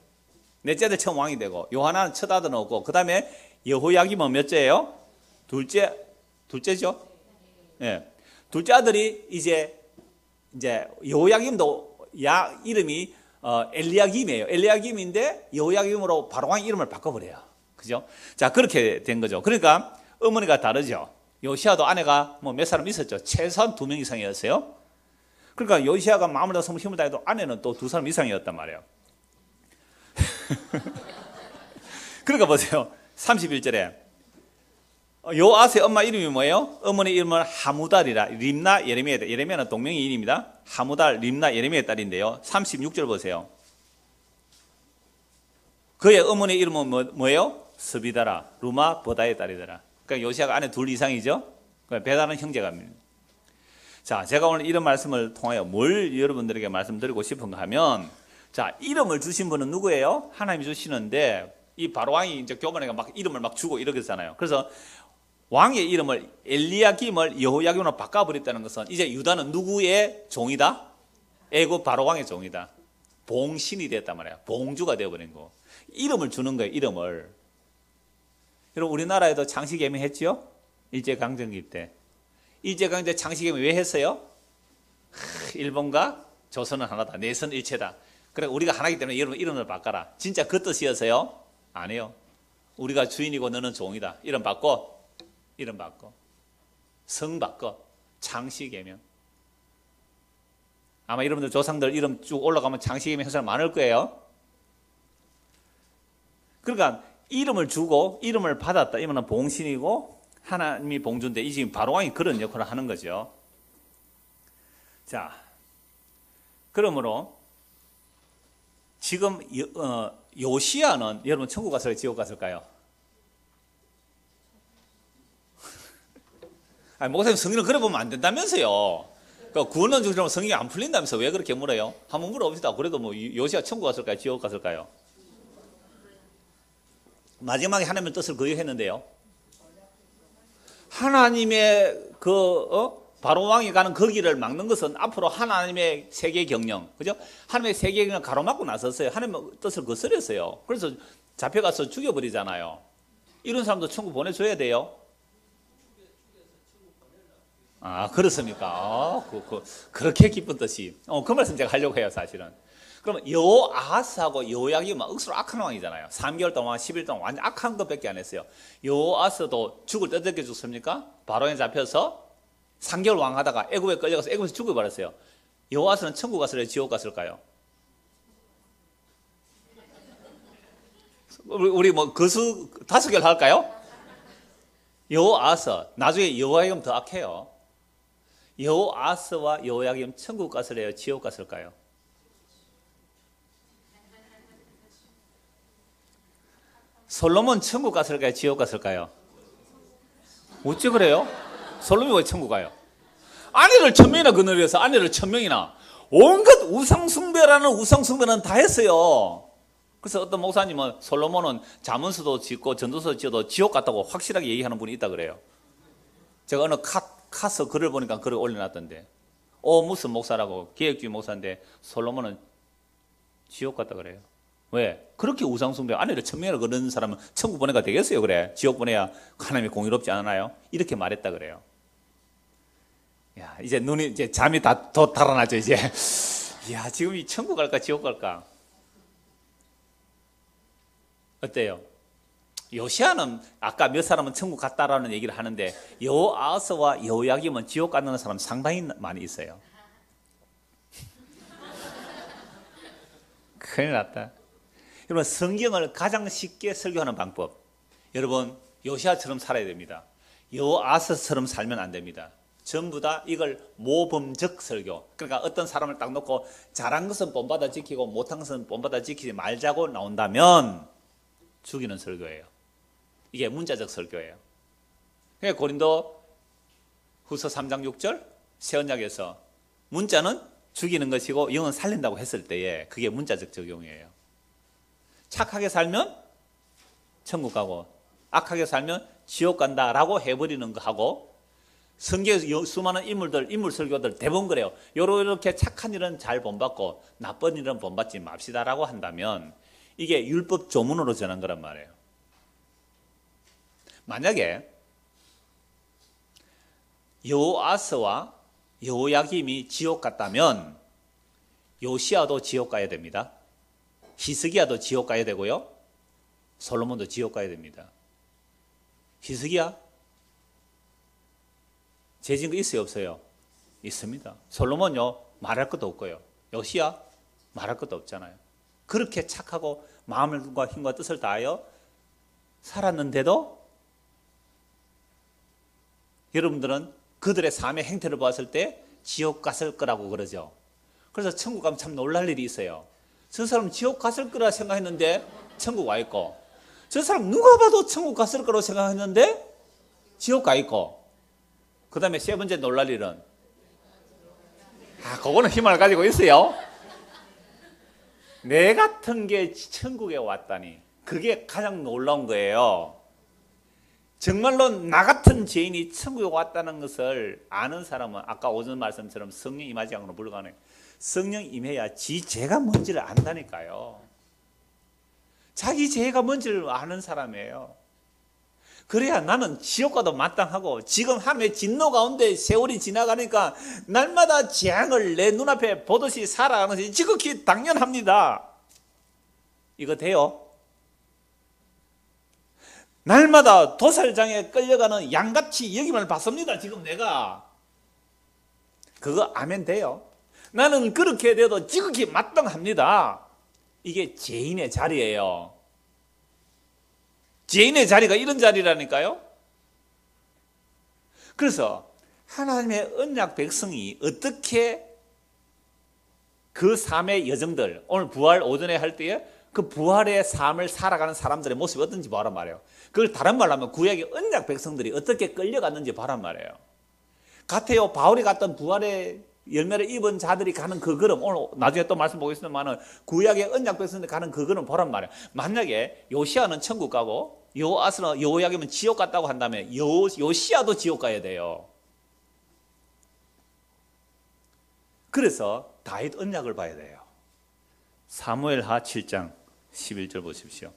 넷째 아들 처음 왕이 되고 요하나는 첫 아들은 없고 그 다음에 여호야김은 몇째예요? 둘째죠? 예. 둘째 아들이 이제 여호야김도 이름이 엘리야김이에요. 엘리야김인데 여호야김으로 바로왕 이름을 바꿔버려요. 그죠? 자, 그렇게 된 거죠. 그러니까 어머니가 다르죠. 요시아도 아내가 뭐 몇 사람 있었죠. 최소한 2명 이상이었어요. 그러니까 요시아가 마음을 다해서 힘을 다해도 아내는 또 2사람 이상이었단 말이에요. 그러니까 보세요. 31절에 요아스의 엄마 이름이 뭐예요? 어머니 이름은 하무달이라. 림나 예레미야. 예레미야는 동명이인입니다. 하무달, 림나 예레미야의 딸인데요. 36절 보세요. 그의 어머니 이름은 뭐예요? 스비다라, 루마 보다의 딸이더라. 그러니까 요시아가 아내 2 이상이죠. 그러니까 배다는 형제갑니다. 자, 제가 오늘 이런 말씀을 통하여 뭘 여러분들에게 말씀드리고 싶은가 하면, 자, 이름을 주신 분은 누구예요? 하나님이 주시는데 이 바로왕이 이제 교만해가 막 이름을 막 주고 이러겠잖아요. 그래서 왕의 이름을 엘리야김을 여호야김으로 바꿔버렸다는 것은 이제 유다는 누구의 종이다? 애굽 바로왕의 종이다. 봉신이 됐단 말이야. 봉주가 되어버린 거. 이름을 주는 거예요. 이름을. 여러분 우리나라에도 창씨개미 했죠? 일제강점기 때. 일제강점기 때 창씨개미 왜 했어요? 일본과 조선은 하나다. 내선 일체다. 그래 우리가 하나이기 때문에 여러분 이름을 바꿔라. 진짜 그 뜻이어서요? 아니에요. 우리가 주인이고 너는 종이다. 이름 바꿔. 이름 바꿔. 성 바꿔. 창씨개명. 아마 여러분들 조상들 이름 쭉 올라가면 창씨개명 한 사람 많을 거예요. 그러니까 이름을 주고 이름을 받았다. 이거는 봉신이고 하나님이 봉주인데 이 지금 바로왕이 그런 역할을 하는 거죠. 자, 그러므로 지금 요시야는 여러분 천국 갔을까요? 지옥 갔을까요? 아니, 목사님 성경을 그래 보면 안 된다면서요. 그러니까 구원론 중처럼 성경이 안 풀린다면서 왜 그렇게 물어요? 한번 물어봅시다. 그래도 뭐 요시야 천국 갔을까요? 지옥 갔을까요? 마지막에 하나님의 뜻을 거역했는데요. 하나님의 바로왕이 가는 그 길을 막는 것은 앞으로 하나님의 세계 경영, 그죠? 하나님의 세계 경영을 가로막고 나섰어요. 하나님의 뜻을 거스렸어요. 그래서 잡혀가서 죽여버리잖아요. 이런 사람도 천국 보내줘야 돼요. 아, 그렇습니까? 그렇게 기쁜 뜻이. 그 말씀 제가 하려고 해요, 사실은. 그러면 여호아스하고 여호야김은 억수로 악한 왕이잖아요. 3개월 동안 10일 동안 완전 악한 것밖에 안 했어요. 여호아스도 죽을 때 어떻게 죽습니까? 바로에 잡혀서 3개월 왕하다가 애굽에 끌려가서 애굽에서 죽어버렸어요. 여호아스는 천국 갔을까요? 지옥 갔을까요? 우리 뭐 거수 5개를 할까요? 여호아스, 나중에 여호야김 더 악해요. 여호아스와 여호야김 천국 갔을래요? 지옥 갔을까요? 솔로몬 천국 갔을까요? 지옥 갔을까요? 어찌 그래요? 솔로몬이 왜 천국 가요? 아내를 1000명이나 거느려서 아내를 1000명이나 온갖 우상숭배라는 우상숭배는 다 했어요. 그래서 어떤 목사님은 솔로몬은 자문서도 짓고 전도서도 지어도 지옥 갔다고 확실하게 얘기하는 분이 있다 그래요. 제가 어느 카서 글을 보니까 글을 올려놨던데 무슨 목사라고 개혁주의 목사인데 솔로몬은 지옥 갔다 그래요. 왜? 그렇게 우상숭배 아내를 1000명이나 거는 사람은 천국 보내가 되겠어요? 그래. 지옥 보내야 하나님이 공의롭지 않나요? 이렇게 말했다 그래요. 야, 이제 눈이 이제 잠이 다 더 달아나죠 이제. 야, 지금 이 천국 갈까 지옥 갈까? 어때요? 요시아는 아까 몇 사람은 천국 갔다라는 얘기를 하는데 여호아스와 여호야김은 지옥 갔는 사람 상당히 많이 있어요. 큰일 났다. 여러분, 성경을 가장 쉽게 설교하는 방법, 여러분 요시아처럼 살아야 됩니다. 여호아스처럼 살면 안 됩니다. 전부 다 이걸 모범적 설교, 그러니까 어떤 사람을 딱 놓고 잘한 것은 본받아 지키고 못한 것은 본받아 지키지 말자고 나온다면 죽이는 설교예요. 이게 문자적 설교예요. 그러니까 고린도 후서 3장 6절 새 언약에서 문자는 죽이는 것이고 영은 살린다고 했을 때에 그게 문자적 적용이에요. 착하게 살면 천국 가고 악하게 살면 지옥 간다라고 해버리는 거하고, 성경에서 수많은 인물 설교들 대부분 그래요. 요렇게 착한 일은 잘 본받고 나쁜 일은 본받지 맙시다라고 한다면 이게 율법 조문으로 전한 거란 말이에요. 만약에 여호아스와 여호야김이 지옥 갔다면 요시아도 지옥 가야 됩니다. 히스기야도 지옥 가야 되고요. 솔로몬도 지옥 가야 됩니다. 히스기야 죄진 거 있어요, 없어요? 있습니다. 솔로몬요 말할 것도 없고요. 요시야 말할 것도 없잖아요. 그렇게 착하고 마음과 힘과 뜻을 다하여 살았는데도 여러분들은 그들의 삶의 행태를 봤을 때 지옥 갔을 거라고 그러죠. 그래서 천국 가면 참 놀랄 일이 있어요. 저 사람 지옥 갔을 거라 생각했는데 천국 와 있고, 저 사람 누가 봐도 천국 갔을 거라고 생각했는데 지옥 가 있고, 그 다음에 세 번째 놀랄 일은, 그거는 희망을 가지고 있어요. 내 같은 게 천국에 왔다니, 그게 가장 놀라운 거예요. 정말로 나 같은 죄인이 천국에 왔다는 것을 아는 사람은 아까 오전 말씀처럼 성령 임하지 않고는 불가능해요. 성령 임해야 지 죄가 뭔지를 안다니까요. 자기 죄가 뭔지를 아는 사람이에요. 그래야 나는 지옥 가도 마땅하고, 지금 하나님의 진노 가운데 세월이 지나가니까 날마다 재앙을 내 눈앞에 보듯이 살아가는 것이 지극히 당연합니다. 이거 돼요? 날마다 도살장에 끌려가는 양같이 여김을 받습니다. 지금 내가. 그거 아멘 돼요? 나는 그렇게 돼도 지극히 마땅합니다. 이게 죄인의 자리예요. 죄인의 자리가 이런 자리라니까요. 그래서 하나님의 언약 백성이 어떻게 그 삶의 여정들, 오늘 부활 오전에 할 때에 그 부활의 삶을 살아가는 사람들의 모습이 어떤지 보란 말이에요. 그걸 다른 말로 하면 구약의 언약 백성들이 어떻게 끌려갔는지 보란 말이에요. 같아요. 바울이 갔던 부활의 열매를 입은 자들이 가는 그 걸음, 오늘 나중에 또 말씀 보겠습니다만 구약의 언약 백성들이 가는 그 걸음 보란 말이에요. 만약에 요시아는 천국 가고 여호아스는 여호야김은 지옥 갔다고 한다면 요시아도 지옥 가야 돼요. 그래서 다윗 언약을 봐야 돼요. 사무엘하 7장 11절 보십시오.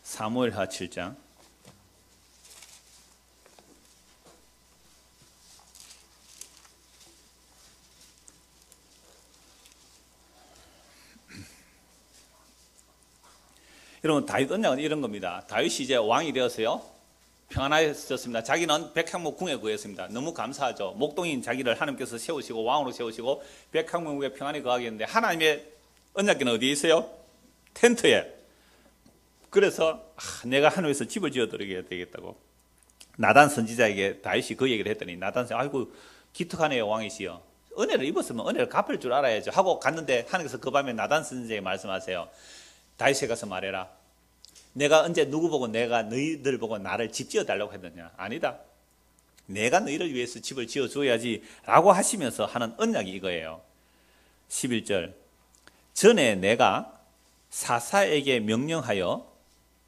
사무엘하 7장 여러분, 다윗 언약은 이런 겁니다. 다윗이 이제 왕이 되었어요. 평안해졌습니다. 자기는 백향목 궁에 거했습니다. 너무 감사하죠. 목동인 자기를 하나님께서 세우시고 왕으로 세우시고 백향목에 평안히 거하게 했는데 하나님의 언약궤는 어디에 있어요? 텐트에. 그래서 내가 하늘에서 집을 지어드리게 되겠다고 나단 선지자에게 다윗이 그 얘기를 했더니 나단 선지자, 아이고 기특하네요 왕이시여. 은혜를 입었으면 은혜를 갚을 줄 알아야죠 하고 갔는데 하나님께서 그 밤에 나단 선지자에게 말씀하세요. 다윗에 가서 말해라. 내가 언제 누구 보고 내가 너희들 보고 나를 집 지어달라고 했느냐? 아니다. 내가 너희를 위해서 집을 지어줘야지 라고 하시면서 하는 언약이 이거예요. 11절 전에 내가 사사에게 명령하여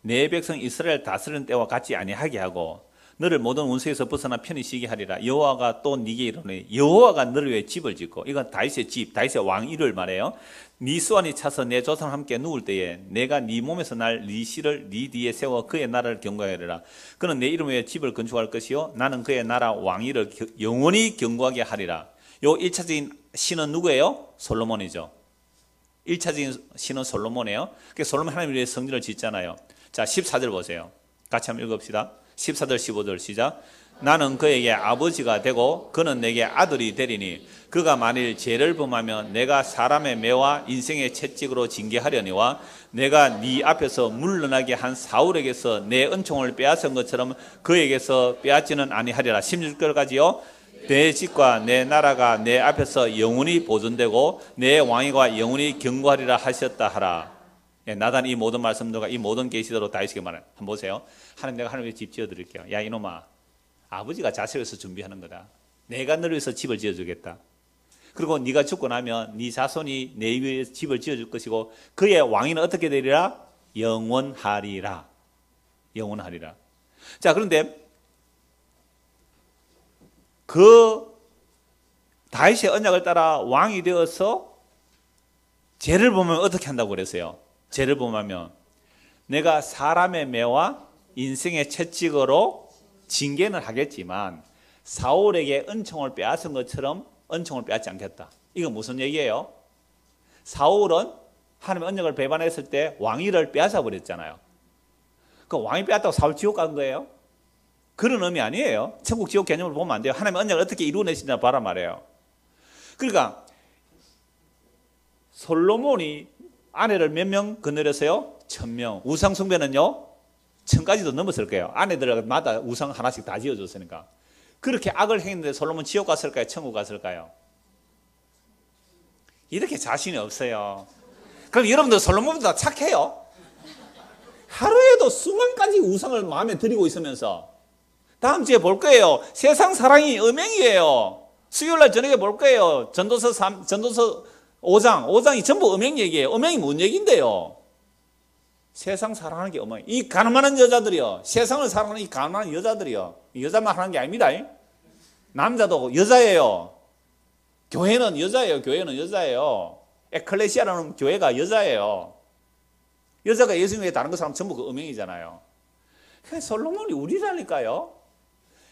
내 백성 이스라엘 다스리는 때와 같이 아니하게 하고 너를 모든 원수에서 벗어나 편히 쉬게 하리라. 여호와가 또 네게 이르노니 여호와가 너를 위해 집을 짓고, 이건 다윗의 집, 다윗의 왕위를 말해요. 네 수완이 차서 내 조상과 함께 누울 때에 내가 네 몸에서 날 네 씨를 네 뒤에 세워 그의 나라를 경고하게 하리라. 그는 내 이름 위에 집을 건축할 것이요 나는 그의 나라 왕위를 영원히 경고하게 하리라. 요 1차적인 신은 누구예요? 솔로몬이죠. 1차적인 신은 솔로몬이에요. 솔로몬 하나님을 위해 성전을 짓잖아요. 자, 14절 보세요. 같이 한번 읽읍시다. 14절 15절 시작. 나는 그에게 아버지가 되고 그는 내게 아들이 되리니 그가 만일 죄를 범하면 내가 사람의 매와 인생의 채찍으로 징계하려니와 내가 네 앞에서 물러나게 한 사울에게서 내 은총을 빼앗은 것처럼 그에게서 빼앗지는 아니하리라. 16절까지요. 내 집과 내 나라가 내 앞에서 영원히 보존되고 내 왕위가 영원히 경고하리라 하셨다 하라. 예, 나단이 이 모든 말씀들과 이 모든 계시대로 다윗에게 말해요. 한번 보세요. 하나님, 내가 하나님의 집 지어드릴게요. 야 이놈아, 아버지가 자식을 위해서 준비하는 거다. 내가 너를 위해서 집을 지어주겠다. 그리고 네가 죽고 나면 네 자손이 내 위에 집을 지어줄 것이고 그의 왕위는 어떻게 되리라? 영원하리라. 영원하리라. 자, 그런데 그 다윗의 언약을 따라 왕이 되어서 죄를 범하면 어떻게 한다고 그랬어요? 죄를 범하면 내가 사람의 매와 인생의 채찍으로 징계는 하겠지만 사울에게 은총을 빼앗은 것처럼 은총을 빼앗지 않겠다. 이건 무슨 얘기예요? 사울은 하나님의 언약을 배반했을 때 왕위를 빼앗아 버렸잖아요. 그 왕위 빼앗다고 사울 지옥 간 거예요? 그런 의미 아니에요. 천국 지옥 개념을 보면 안 돼요. 하나님의 언약을 어떻게 이루어내시냐 봐라 말이에요. 그러니까 솔로몬이 아내를 몇 명 거느렸어요? 1000명. 우상 숭배는요? 1000까지도 넘었을 거예요. 아내들마다 우상 하나씩 다 지어줬으니까. 그렇게 악을 행했는데 솔로몬 지옥 갔을까요? 천국 갔을까요? 이렇게 자신이 없어요. 그럼 여러분들 솔로몬보다 착해요? 하루에도 수만 가지 우상을 마음에 들이고 있으면서 다음 주에 볼 거예요. 세상 사랑이 음행이에요. 수요일날 저녁에 볼 거예요. 전도서 5장이 전부 음행 얘기예요. 음행이 뭔 얘기인데요? 세상 사랑하는 게 음행. 이 가늠하는 여자들이요. 세상을 사랑하는 이 가늠하는 여자들이요. 여자만 하는 게 아닙니다. 남자도 여자예요. 교회는 여자예요. 교회는 여자예요. 에클레시아라는 교회가 여자예요. 여자가 예수님 외에 다른 거 사람 전부 그 음행이잖아요. 그러니까 솔로몬이 우리라니까요.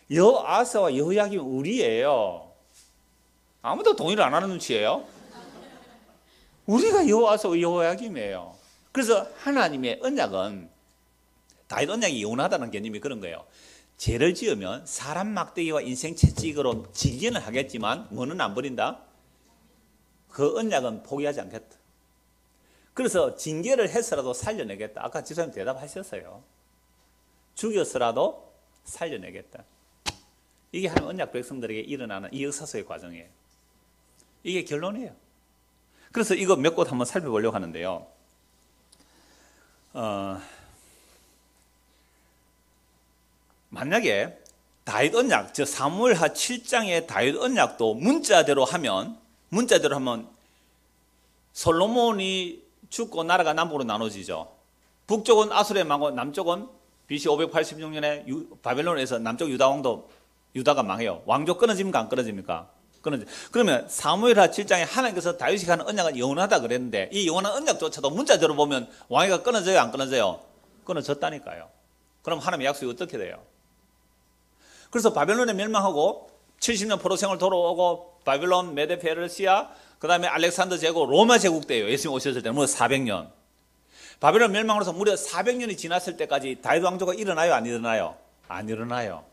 여아사와 여호야김은 우리예요. 아무도 동의를 안 하는 눈치예요. 우리가 여호아사와 여호야김이에요. 그래서 하나님의 언약은 다윗 언약이 영원하다는 개념이 그런 거예요. 죄를 지으면 사람 막대기와 인생 채찍으로 징계는 하겠지만 뭐는 안 버린다? 그 언약은 포기하지 않겠다. 그래서 징계를 해서라도 살려내겠다. 아까 지사님 대답하셨어요. 죽였어라도 살려내겠다. 이게 하나님 언약 백성들에게 일어나는 이 역사 속의 과정이에요. 이게 결론이에요. 그래서 이거 몇 곳 한번 살펴보려고 하는데요. 만약에 다윗 언약, 저 사무엘하 7장의 다윗 언약도 문자대로 하면 솔로몬이 죽고 나라가 남북으로 나눠지죠. 북쪽은 아수르의 망고, 남쪽은 BC 586년에 바벨론에서 남쪽 유다가 망해요. 왕조 끊어집니까? 안 끊어집니까? 그러면 사무엘하 7장에 하나님께서 다윗이 하는 언약은 영원하다 그랬는데 이 영원한 언약조차도 문자대로 보면 왕위가 끊어져요? 안 끊어져요? 끊어졌다니까요. 그럼 하나님의 약속이 어떻게 돼요? 그래서 바벨론에 멸망하고 70년 포로 생활 돌아오고 바벨론, 메데 페르시아, 그 다음에 알렉산더 제국, 로마 제국 때예요. 예수님 오셨을 때는 무려 400년. 바벨론 멸망으로서 무려 400년이 지났을 때까지 다윗 왕조가 일어나요? 안 일어나요? 안 일어나요.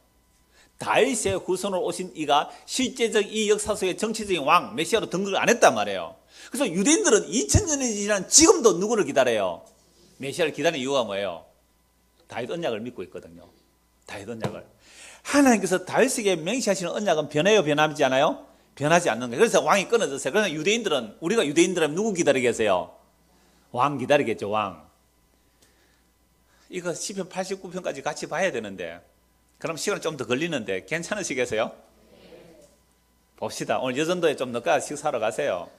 다윗의 후손으로 오신 이가 실제적 이 역사 속의 정치적인 왕, 메시아로 등극을 안 했단 말이에요. 그래서 유대인들은 2000년이 지난 지금도 누구를 기다려요? 메시아를 기다리는 이유가 뭐예요? 다윗 언약을 믿고 있거든요. 다윗 언약을. 하나님께서 다윗에게 맹세하시는 언약은 변해요? 변하지 않아요? 변하지 않는 거예요. 그래서 왕이 끊어졌어요. 그러나 우리가 유대인들은 누구 기다리겠어요? 왕 기다리겠죠, 왕. 이거 시편 89편까지 같이 봐야 되는데 그럼 시간은 좀 더 걸리는데 괜찮으시겠어요? 봅시다. 오늘 여전도에 좀 늦게 식사하러 가세요.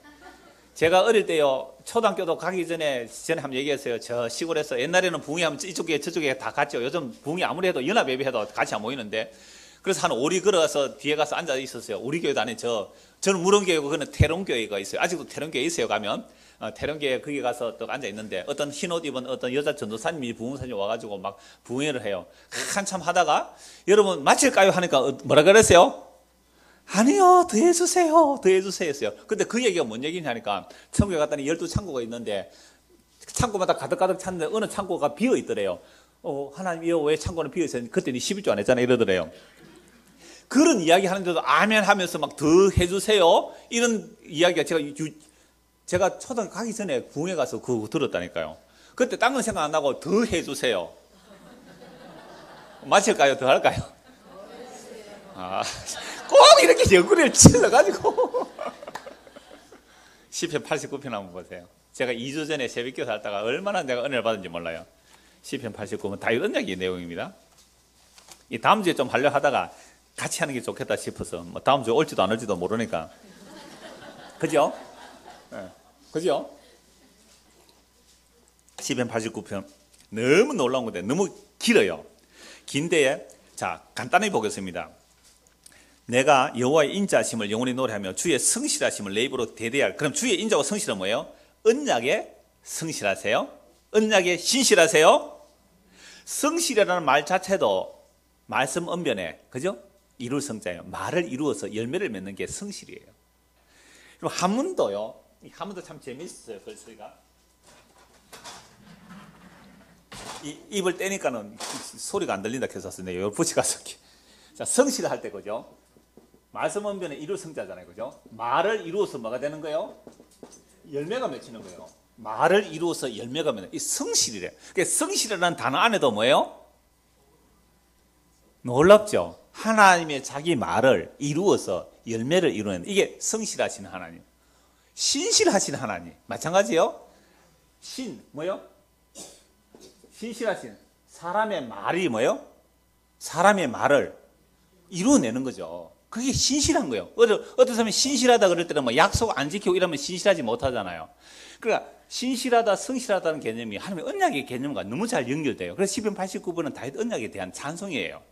제가 어릴 때요, 초등학교도 가기 전에 한번 얘기했어요. 저 시골에서 옛날에는 부흥회 하면 이쪽에 저쪽에 다 갔죠. 요즘 부흥회 아무리 해도 연합예배해도 같이 안 모이는데 그래서 한 오리 걸어가서 뒤에 가서 앉아 있었어요. 우리 교회도 아니에요. 저는 무릉교회고 그는 태롱교회가 있어요. 아직도 태롱교회 있어요. 가면 태릉교회 거기 가서 또 앉아 있는데 어떤 흰옷 입은 어떤 여자 전도사님이 부흥사님 와가지고 막 부흥회를 해요. 한참 하다가 여러분 마칠까요 하니까 뭐라 그랬어요? 아니요, 더 해주세요, 더 해주세요 했어요. 근데 그 얘기가 뭔 얘기냐니까 천국에 갔더니 12창고가 있는데 창고마다 가득가득 찼는데 어느 창고가 비어 있더래요. 하나님이여 왜 창고는 비어 있었는지 그때 네 11조 안 했잖아 이러더래요. 그런 이야기 하는데도 아멘 하면서 막 더 해주세요. 이런 이야기가 제가 초등학교 가기 전에 구흥에 가서 그거 들었다니까요. 그때 딴 건 생각 안 나고 더 해주세요. 마칠까요? 더 할까요? 꼭 이렇게 연구를 찔러가지고. 시편 89편 한번 보세요. 제가 2주 전에 새벽기도 살다가 얼마나 내가 은혜를 받은지 몰라요. 시편 89은 다윗 언약의 내용입니다. 이 다음 주에 좀 하려 하다가 같이 하는 게 좋겠다 싶어서 뭐 다음 주에 올지도 안 올지도 모르니까. 그죠? 네. 그죠? 시편 89편 너무 놀라운 건데 너무 길어요. 긴데에 자 간단히 보겠습니다. 내가 여호와의 인자하심을 영원히 노래하며 주의 성실하심을 내 입으로 대대할. 그럼 주의 인자와 성실은 뭐예요? 언약에 성실하세요. 언약에 신실하세요. 성실이라는 말 자체도 말씀 언변에 그죠? 이룰 성자예요. 말을 이루어서 열매를 맺는 게 성실이에요. 그리고 한문도요. 한문도 참 재밌어요. 글쓰기가 입을 떼니까는 소리가 안 들린다 해서 왔어요. 내가 붙여가서 자 성실을 할 때 그죠? 말씀 언변에 이룰 성자잖아요. 그죠? 말을 이루어서 뭐가 되는 거예요? 열매가 맺히는 거예요. 말을 이루어서 열매가 맺는 이 성실이래. 그러니까 성실이라는 단어 안에도 뭐예요? 놀랍죠? 하나님의 자기 말을 이루어서 열매를 이루는 이게 성실하신 하나님. 신실하신 하나님. 마찬가지요. 뭐요? 신실하신 사람의 말이 뭐요? 사람의 말을 이루어내는 거죠. 그게 신실한 거예요. 어떤 사람이 신실하다 그럴 때는 뭐 약속 안 지키고 이러면 신실하지 못하잖아요. 그러니까 신실하다, 성실하다는 개념이 하나님의 언약의 개념과 너무 잘 연결돼요. 그래서 시편 89번은 다윗 언약에 대한 찬송이에요.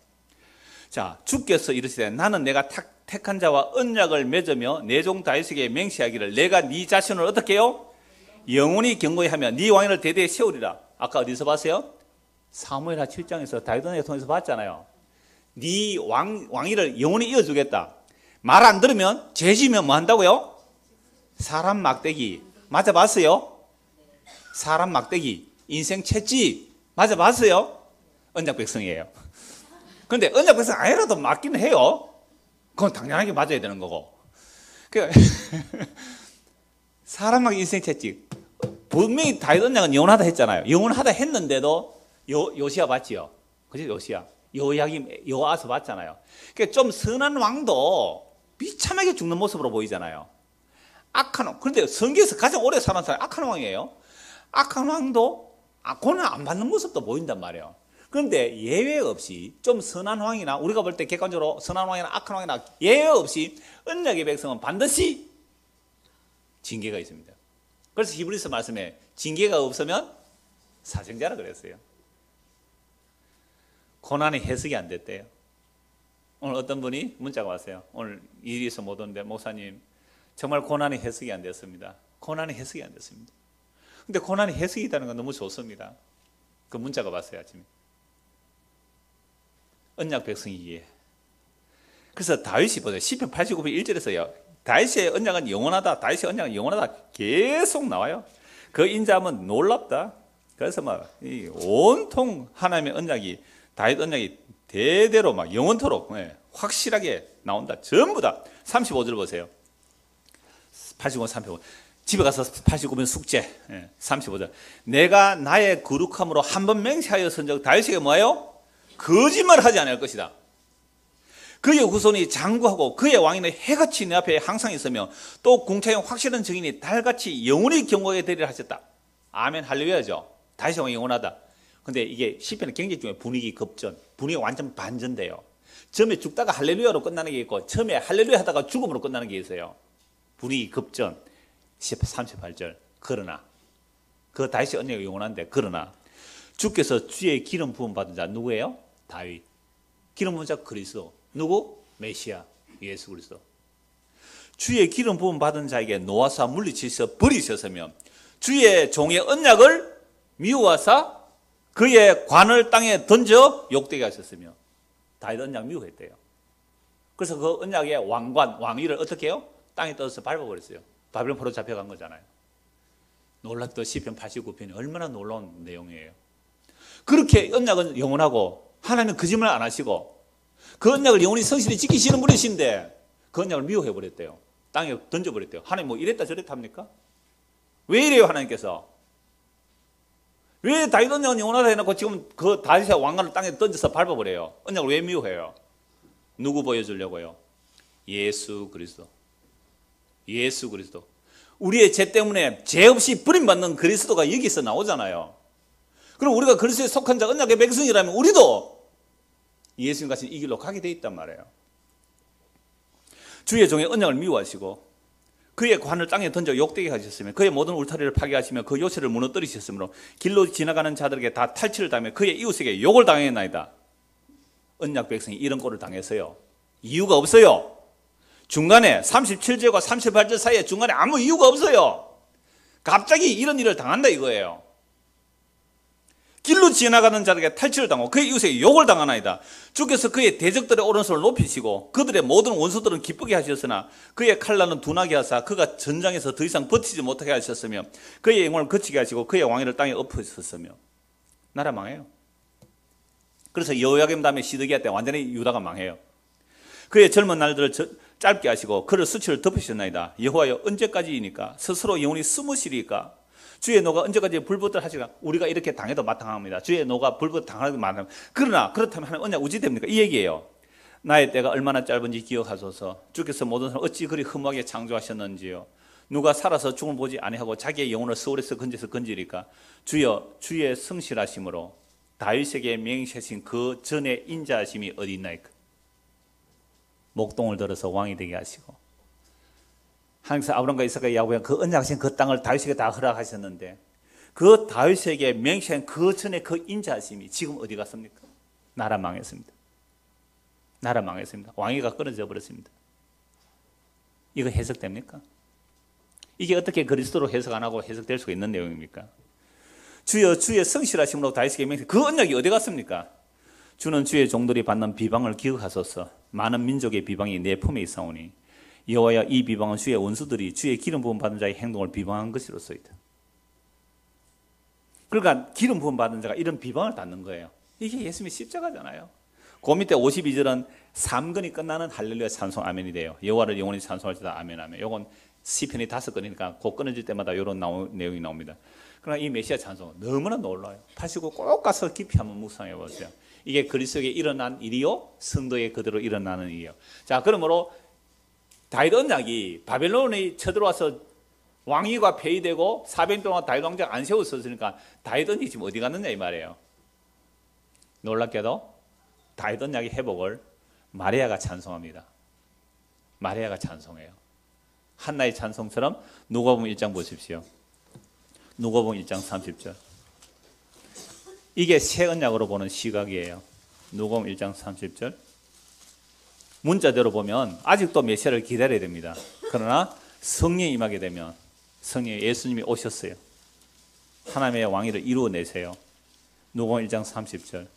자, 주께서 이르시되 나는 내가 택한 자와 언약을 맺으며 내 종 다윗에게 맹세하기를 내가 네 자신을 어떻게 해요? 영원히 경고히 하며 네 왕위를 대대에 세우리라. 아까 어디서 봤어요? 사무엘하 7장에서 다윗 언약을 통해서 봤잖아요. 네 왕위를 영원히 이어주겠다. 말 안 들으면 죄지면 뭐 한다고요? 사람 막대기. 맞아봤어요? 사람 막대기. 인생 채찍. 맞아봤어요? 언약 백성이에요. 그런데 언약 백성 아니라도 맞기는 해요. 그건 당연하게 맞아야 되는 거고. 사람 막 인생 채찍. 분명히 다윗 언약은 영원하다 했잖아요. 영원하다 했는데도 요시야 봤지요? 그죠? 요시야. 여호아서 봤잖아요. 그러니까 좀 선한 왕도 비참하게 죽는 모습으로 보이잖아요. 악한 왕. 그런데 성경에서 가장 오래 살은 사람이 악한 왕이에요. 악한 왕도 고난 안 받는 모습도 보인단 말이에요. 그런데 예외 없이 좀 선한 왕이나 우리가 볼 때 객관적으로 선한 왕이나 악한 왕이나 예외 없이 언약의 백성은 반드시 징계가 있습니다. 그래서 히브리서 말씀에 징계가 없으면 사생자라 그랬어요. 고난이 해석이 안 됐대요. 오늘 어떤 분이 문자가 왔어요. 오늘 일이 있어 못 오는데 목사님 정말 고난이 해석이 안 됐습니다. 고난이 해석이 안 됐습니다. 근데 고난이 해석이 있다는 건 너무 좋습니다. 그 문자가 왔어요 아침에. 언약 백성이기에. 그래서 다윗이 보세요. 시편 89편 1절에서요. 다윗의 언약은 영원하다. 다윗의 언약은 영원하다. 계속 나와요. 그 인자하면 놀랍다. 그래서 막 온통 하나님의 언약이 다윗 언약이 대대로 막 영원토록 확실하게 나온다. 전부 다. 35절 보세요. 85, 35. 집에 가서 89번 숙제. 35절. 내가 나의 거룩함으로 한 번 맹세하였은즉 다윗에게 뭐예요? 거짓말하지 않을 것이다. 그의 후손이 장구하고 그의 왕위는 해같이 내 앞에 항상 있으며 또 궁창의 확실한 증인이 달같이 영원히 경고하게 되리라 하셨다. 아멘 할렐루야죠. 다윗의 왕이 영원하다. 근데 이게 시편의 경제 중에 분위기 급전, 분위기가 완전 반전돼요. 처음에 죽다가 할렐루야로 끝나는 게 있고 처음에 할렐루야 하다가 죽음으로 끝나는 게 있어요. 분위기 급전. 38절. 그러나 그 다윗의 언약이 영원한데 그러나 주께서 주의 기름 부음 받은 자 누구예요? 다윗. 기름 부은 자 그리스도. 누구? 메시아 예수 그리스도. 주의 기름 부음 받은 자에게 놓아서 물리치셔 버리셨으며 주의 종의 언약을 미워하사 그의 관을 땅에 던져 욕되게 하셨으며. 다윗 언약 미워했대요. 그래서 그 언약의 왕위를 어떻게 해요? 땅에 떠서 밟아버렸어요. 바벨론 포로 잡혀간 거잖아요. 놀랍도 시편 89편이 얼마나 놀라운 내용이에요. 그렇게 언약은 영원하고 하나님은 거짓말 안 하시고 그 언약을 영원히 성실히 지키시는 분이신데 그 언약을 미워해버렸대요. 땅에 던져버렸대요. 하나님 뭐 이랬다 저랬다 합니까? 왜 이래요 하나님께서? 왜 다윗 언약은 영원하다 해놓고 지금 그 다윗의 왕관을 땅에 던져서 밟아버려요? 언약을 왜 미워해요? 누구 보여주려고요? 예수 그리스도. 예수 그리스도. 우리의 죄 때문에 죄 없이 버림받는 그리스도가 여기서 나오잖아요. 그럼 우리가 그리스도에 속한 자 언약의 백성이라면 우리도 예수님 같이 이 길로 가게 돼 있단 말이에요. 주의 종의 언약을 미워하시고 그의 관을 땅에 던져 욕되게 하셨으며 그의 모든 울타리를 파괴하시며 그 요새를 무너뜨리셨으므로 길로 지나가는 자들에게 다 탈취를 당하며 그의 이웃에게 욕을 당했나이다. 언약 백성이 이런 꼴을 당했어요. 이유가 없어요. 중간에 37절과 38절 사이에 중간에 아무 이유가 없어요. 갑자기 이런 일을 당한다 이거예요. 길로 지나가는 자에게 탈취를 당하고 그의 이웃에게 욕을 당하나이다. 주께서 그의 대적들의 오른손을 높이시고 그들의 모든 원수들은 기쁘게 하셨으나 그의 칼날은 둔하게 하사 그가 전장에서 더 이상 버티지 못하게 하셨으며 그의 영광을 거치게 하시고 그의 왕위를 땅에 엎으셨으며 나라 망해요. 그래서 여호야김 다음에 시드기야 때 완전히 유다가 망해요. 그의 젊은 날들을 짧게 하시고 그를 수치를 덮으셨나이다. 여호와여 언제까지이니까 스스로 영원히 숨으시리까? 주의 노가 언제까지 불붙을 하시나? 우리가 이렇게 당해도 마땅합니다. 주의 노가 불붙 당하도 마땅합니다. 그러나 그렇다면 하나님 언약 우지됩니까? 이 얘기예요. 나의 때가 얼마나 짧은지 기억하소서. 주께서 모든 사람 어찌 그리 허무하게 창조하셨는지요. 누가 살아서 죽음을 보지 아니하고 자기의 영혼을 서울에서 건져서 건지리까? 주여 주의 성실하심으로 다윗에게 맹세하신 그 전의 인자하심이 어디 있나이까? 목동을 들어서 왕이 되게 하시고 하나님께서 아브라함과 이삭과 야곱에 그 언약하신 그 땅을 다윗에게 다 허락하셨는데 그 다윗에게 맹세한 그 전에 그 인자하심이 지금 어디 갔습니까? 나라 망했습니다. 나라 망했습니다. 왕위가 끊어져 버렸습니다. 이거 해석됩니까? 이게 어떻게 그리스도로 해석 안 하고 해석될 수가 있는 내용입니까? 주여 주의 성실하심으로 다윗에게 맹세 그 언약이 어디 갔습니까? 주는 주의 종들이 받는 비방을 기억하소서. 많은 민족의 비방이 내 품에 있사오니 여호와여 이 비방은 주의 원수들이 주의 기름 부음 받은 자의 행동을 비방한 것이로소이다. 그러니까 기름 부음 받은 자가 이런 비방을 받는 거예요. 이게 예수님의 십자가잖아요. 그 밑에 52절은 3건이 끝나는 할렐루야 찬송 아멘이 돼요. 여호와를 영원히 찬송할지다 아멘 아멘. 요건 시편이 5건이니까 곧 끊어질 때마다 이런 내용이 나옵니다. 그러나 이 메시아 찬송 너무나 놀라워요. 파시고 꼭 가서 깊이 한번 묵상해 보세요. 이게 그리스도에게 일어난 일이요 성도에 그대로 일어나는 일이요. 자, 그러므로 다윗 언약이 바벨론이 쳐들어와서 왕위가 폐위되고 400년 동안 다윗 왕자가 안 세웠었으니까 다윗 언약이 지금 어디 갔느냐 이 말이에요. 놀랍게도 다윗 언약의 회복을 마리아가 찬송합니다. 마리아가 찬송해요. 한나의 찬송처럼 누가복음 1장 보십시오. 누가복음 1장 30절. 이게 새 언약으로 보는 시각이에요. 누가복음 1장 30절. 문자대로 보면 아직도 메시아를 기다려야 됩니다. 그러나 성령이 임하게 되면 성령 예수님이 오셨어요. 하나님의 왕위를 이루어내세요. 누가복음 1장 30절.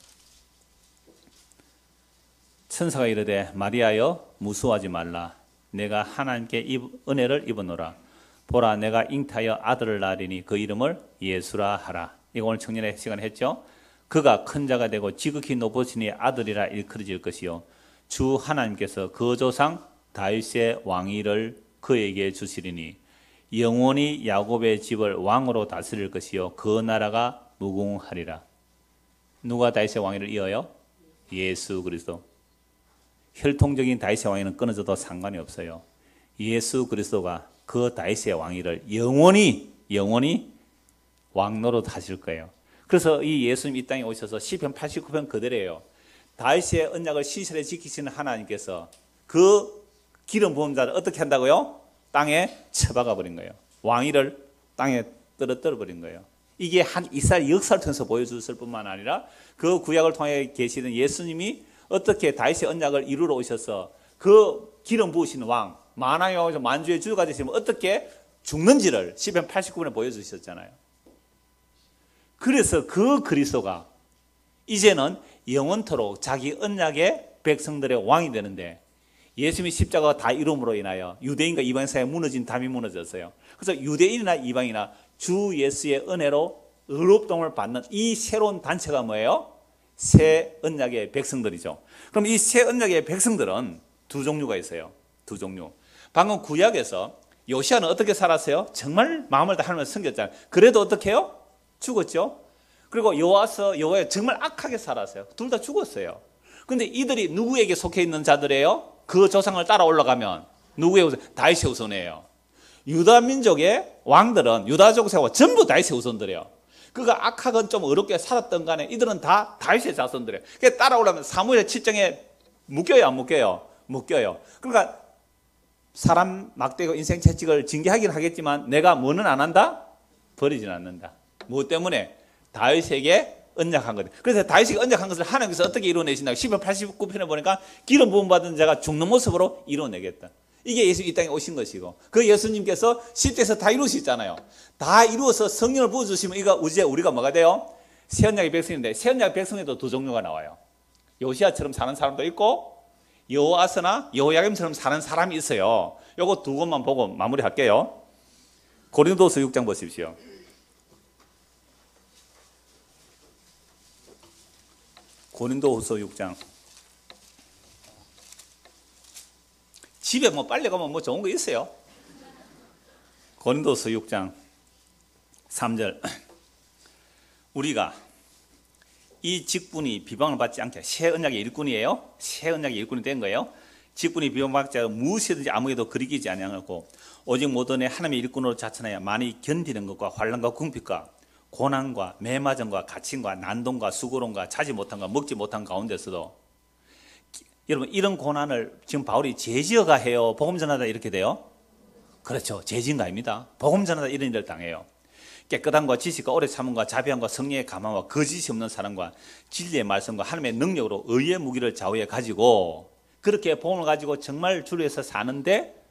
천사가 이르되 마리아여 무수하지 말라. 내가 하나님께 은혜를 입어노라. 보라 내가 잉타하여 아들을 낳으리니 그 이름을 예수라 하라. 이거 오늘 청년의 시간에 했죠. 그가 큰 자가 되고 지극히 높으시니 아들이라 일컬어질 것이요 주 하나님께서 그 조상 다윗의 왕위를 그에게 주시리니 영원히 야곱의 집을 왕으로 다스릴 것이요 그 나라가 무궁하리라. 누가 다윗의 왕위를 이어요? 예수 그리스도. 혈통적인 다윗의 왕위는 끊어져도 상관이 없어요. 예수 그리스도가 그 다윗의 왕위를 영원히 왕노릇 하실 거예요. 그래서 이 예수님 이 땅에 오셔서 시편 89편 그대로예요. 다윗의 언약을 신실하게 지키시는 하나님께서 그 기름 부은 자를 어떻게 한다고요? 땅에 쳐박아 버린 거예요. 왕위를 땅에 떨어뜨려 버린 거예요. 이게 한 이스라엘 역사를 통해서 보여줬을 뿐만 아니라 그 구약을 통해 계시는 예수님이 어떻게 다윗의 언약을 이루러 오셔서 그 기름 부으신 왕 만왕의 왕에서 만주의 주가 되시면 어떻게 죽는지를 시편 89편에 보여주셨잖아요. 그래서 그 그리스도가 이제는 영원토록 자기 언약의 백성들의 왕이 되는데 예수님의 십자가가 다 이름으로 인하여 유대인과 이방 사이에 무너진 담이 무너졌어요. 그래서 유대인이나 이방이나 주 예수의 은혜로 의롭다함을 받는 이 새로운 단체가 뭐예요? 새 언약의 백성들이죠. 그럼 이 새 언약의 백성들은 두 종류가 있어요. 두 종류. 방금 구약에서 요시아는 어떻게 살았어요? 정말 마음을 다 하나님을 섬겼잖아요. 그래도 어떻게 해요? 죽었죠. 그리고 여호와 정말 악하게 살았어요. 둘 다 죽었어요. 근데 이들이 누구에게 속해 있는 자들이에요? 그 조상을 따라 올라가면 누구의 후손? 다윗의 후손이에요. 유다 민족의 왕들은 유다족 세와 전부 다윗의 후손들이에요. 그가 악하건 좀 어렵게 살았던 간에 이들은 다 다윗의 자손들이에요. 그러니까 따라오려면 사무엘 7장에 묶여요, 안 묶여요? 묶여요. 그러니까 사람 막대고 인생 채찍을 징계하긴 하겠지만 내가 뭐는 안 한다? 버리진 않는다. 무엇 때문에? 다윗에게 언약한 거예요. 그래서 다윗에게 언약한 것을 하나님께서 어떻게 이루어내신다? 10편 89편에 보니까 기름 부음 받은 자가 죽는 모습으로 이루어내겠다. 이게 예수 이 땅에 오신 것이고, 그 예수님께서 10대에서 다 이루시잖아요. 다 이루어서 성령을 부어주시면 이거 이제 우리가 뭐가 돼요? 새 언약의 백성인데, 새 언약의 백성에도 두 종류가 나와요. 요시아처럼 사는 사람도 있고 여호아스나 여호야김처럼 사는 사람이 있어요. 요거 두 것만 보고 마무리할게요. 고린도서 6장 보십시오. 고린도후서 6장. 집에 뭐 빨리 가면 뭐 좋은 거 있어요. 고린도후서 6장 3절. 우리가 이 직분이 비방을 받지 않게, 새 언약의 일꾼이에요. 새 언약의 일꾼이 된 거예요. 직분이 비방받지 않고 무엇이든지 아무에도 그리기지 아니하고 오직 모든 애 하나님의 일꾼으로 자천하여 많이 견디는 것과 환난과 궁핍과 고난과 매맞음과 갇힘과 난동과 수고론과 자지 못한과 먹지 못한 가운데서도, 여러분 이런 고난을 지금 바울이 제지어가 해요? 복음 전하다 이렇게 돼요? 그렇죠. 제지인가 아닙니다. 복음 전하다 이런 일을 당해요. 깨끗함과 지식과 오래 참음과 자비함과 성령의 감화와 거짓이 없는 사랑과 진리의 말씀과 하나님의 능력으로 의의 무기를 좌우에 가지고, 그렇게 복음을 가지고 정말 주를 위해서 사는데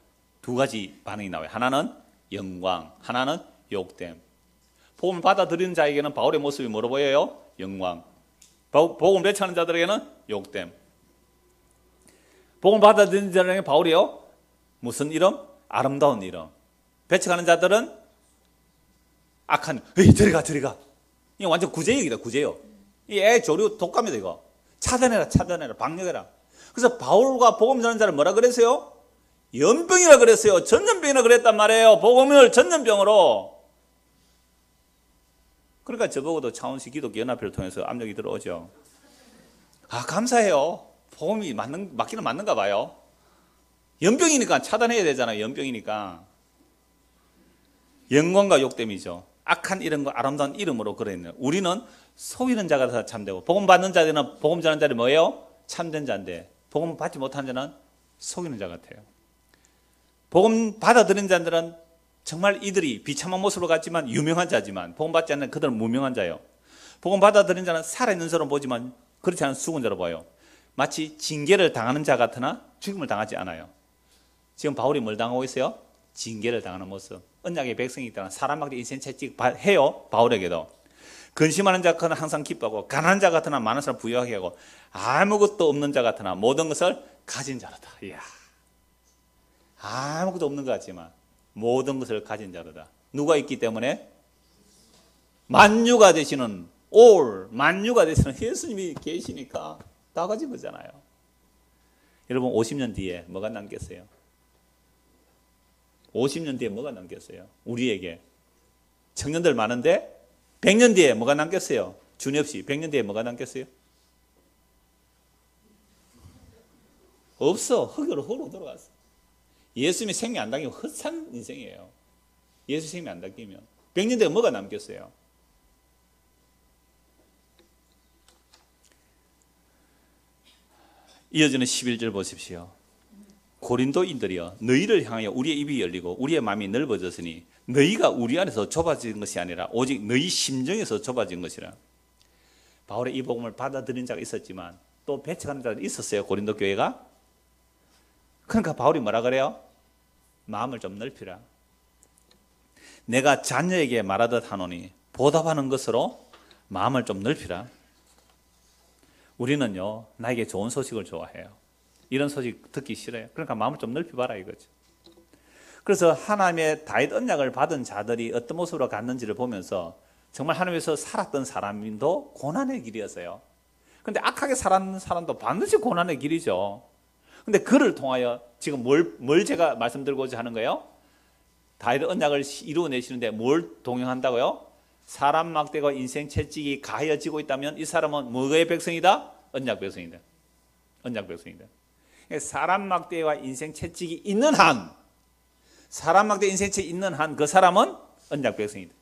두 가지 반응이 나와요. 하나는 영광, 하나는 욕됨. 복음을 받아들이는 자에게는 바울의 모습이 뭐로 보여요? 영광. 복음을 배척하는 자들에게는 욕됨. 복음을 받아들이는 자들에게는 바울이요? 무슨 이름? 아름다운 이름. 배척하는 자들은 악한, 에이, 들어가. 이거 완전 구제역이다, 구제역. 이 애 조류 독감이다, 이거. 차단해라, 방역해라. 그래서 바울과 복음 전하는 자를 뭐라 그랬어요? 연병이라 그랬어요. 전염병이라 그랬단 말이에요. 복음을 전염병으로. 그러니까 저보고도 차원시 기독교 연합회를 통해서 압력이 들어오죠. 아, 감사해요. 복음이 맞기는 맞는가 봐요. 연병이니까 차단해야 되잖아요. 연병이니까. 영광과 욕됨이죠. 악한 이름과 아름다운 이름으로 그랬네요. 우리는 속이는 자가 다 참되고, 복음 받는 자들은, 복음 전하는 자들이 뭐예요? 참된 자인데, 복음 받지 못한 자는 속이는 자 같아요. 복음 받아들인 자들은 정말 이들이 비참한 모습으로 갔지만 유명한 자지만, 복음 받지 않는 그들은 무명한 자예요. 복음 받아들인 자는 살아있는 자로 보지만 그렇지 않은 죽은 자로 봐요. 마치 징계를 당하는 자 같으나 죽임을 당하지 않아요. 지금 바울이 뭘 당하고 있어요? 징계를 당하는 모습. 언약의 백성이 있다는 사람마다 인생 채찍 해요. 바울에게도. 근심하는 자 같으나 항상 기뻐하고, 가난한 자 같으나 많은 사람 부유하게 하고, 아무것도 없는 자 같으나 모든 것을 가진 자로다. 이야. 아무것도 없는 것 같지만 모든 것을 가진 자로다. 누가 있기 때문에? 만유가 되시는, 만유가 되시는 예수님이 계시니까 다 가진 거잖아요. 여러분 50년 뒤에 뭐가 남겠어요? 50년 뒤에 뭐가 남겠어요? 우리에게. 청년들 많은데 100년 뒤에 뭐가 남겠어요? 준엽 씨, 100년 뒤에 뭐가 남겠어요? 없어. 흙으로 돌아갔어. 예수님이 생명 안 당기면 헛산 인생이에요. 예수 생명 안 당기면 100년 뒤에 뭐가 남겠어요? 이어지는 11절 보십시오. 고린도인들이여, 너희를 향하여 우리의 입이 열리고 우리의 마음이 넓어졌으니 너희가 우리 안에서 좁아진 것이 아니라 오직 너희 심정에서 좁아진 것이라. 바울의 이 복음을 받아들인 자가 있었지만 또 배척하는 자가 있었어요. 고린도 교회가. 그러니까 바울이 뭐라 그래요? 마음을 좀 넓히라. 내가 자녀에게 말하듯 하노니 보답하는 것으로 마음을 좀 넓히라. 우리는요, 나에게 좋은 소식을 좋아해요. 이런 소식 듣기 싫어요. 그러니까 마음을 좀 넓혀봐라 이거죠. 그래서 하나님의 다윗 언약을 받은 자들이 어떤 모습으로 갔는지를 보면서 정말 하나님에서 살았던 사람도 고난의 길이었어요. 근데 악하게 살았는 사람도 반드시 고난의 길이죠. 근데 그를 통하여 지금 뭘 제가 말씀드리고자 하는 거예요? 다윗 언약을 이루어내시는데 뭘 동행한다고요? 사람 막대가 인생 채찍이 가해지고 있다면 이 사람은 뭐의 백성이다? 언약 백성이다. 언약 백성이다. 사람 막대와 인생 채찍이 있는 한, 사람 막대 인생 채찍이 있는 한 그 사람은 언약 백성이다.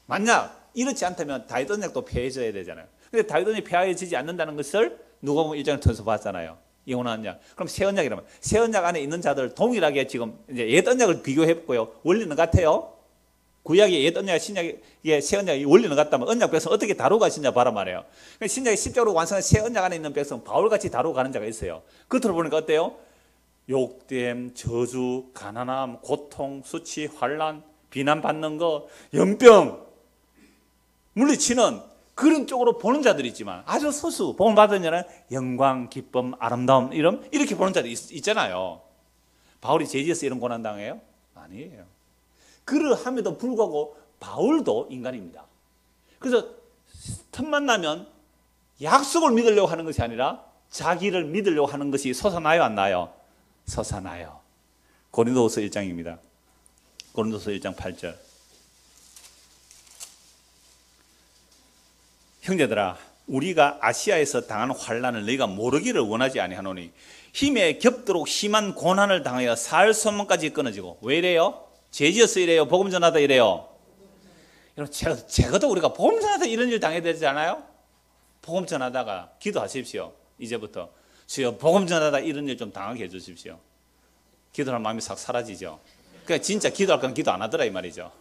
만약 이렇지 않다면 다윗 언약도 폐해져야 되잖아요. 근데 다윗 언약이 폐해지지 않는다는 것을 누가복음 1장을 통해서 봤잖아요. 영원한 언약. 그럼 새 언약이라면 새 언약 안에 있는 자들 동일하게 지금 이제 옛 언약을 비교해 볼까요? 원리는 같아요. 구약의 옛 언약, 신약의 새 언약이 원리는 같다면 언약 백성 어떻게 다루고 가시냐 봐라 말이에요. 신약의 십자로 완성한 새 언약 안에 있는 백성 바울같이 다루고 가는 자가 있어요. 겉으로 보니까 어때요? 욕됨, 저주, 가난함, 고통, 수치, 환난, 비난받는 거, 연병, 물리치는 그런 쪽으로 보는 자들이 있지만 아주 소수, 복음 받은 자는 영광, 기쁨, 아름다움 이렇게 보는 자들이 있잖아요. 바울이 죄지어서 이런 고난 당해요? 아니에요. 그러함에도 불구하고 바울도 인간입니다. 그래서 틈만 나면 약속을 믿으려고 하는 것이 아니라 자기를 믿으려고 하는 것이 솟아나요, 안 나요? 솟아나요. 고린도후서 1장입니다. 고린도후서 1장 8절. 형제들아, 우리가 아시아에서 당한 환난을 너희가 모르기를 원하지 아니하노니 힘에 겹도록 심한 고난을 당하여 살 소문까지 끊어지고. 왜 이래요? 죄지어서 이래요? 복음 전하다 이래요? 여러분, 제가도 우리가 복음 전하다 이런 일 당해야 되지 않아요? 복음 전하다가 기도하십시오. 이제부터 주여 복음 전하다 이런 일 좀 당하게 해주십시오. 기도할 마음이 싹 사라지죠. 그러니까 진짜 기도할 건 기도 안 하더라 이 말이죠.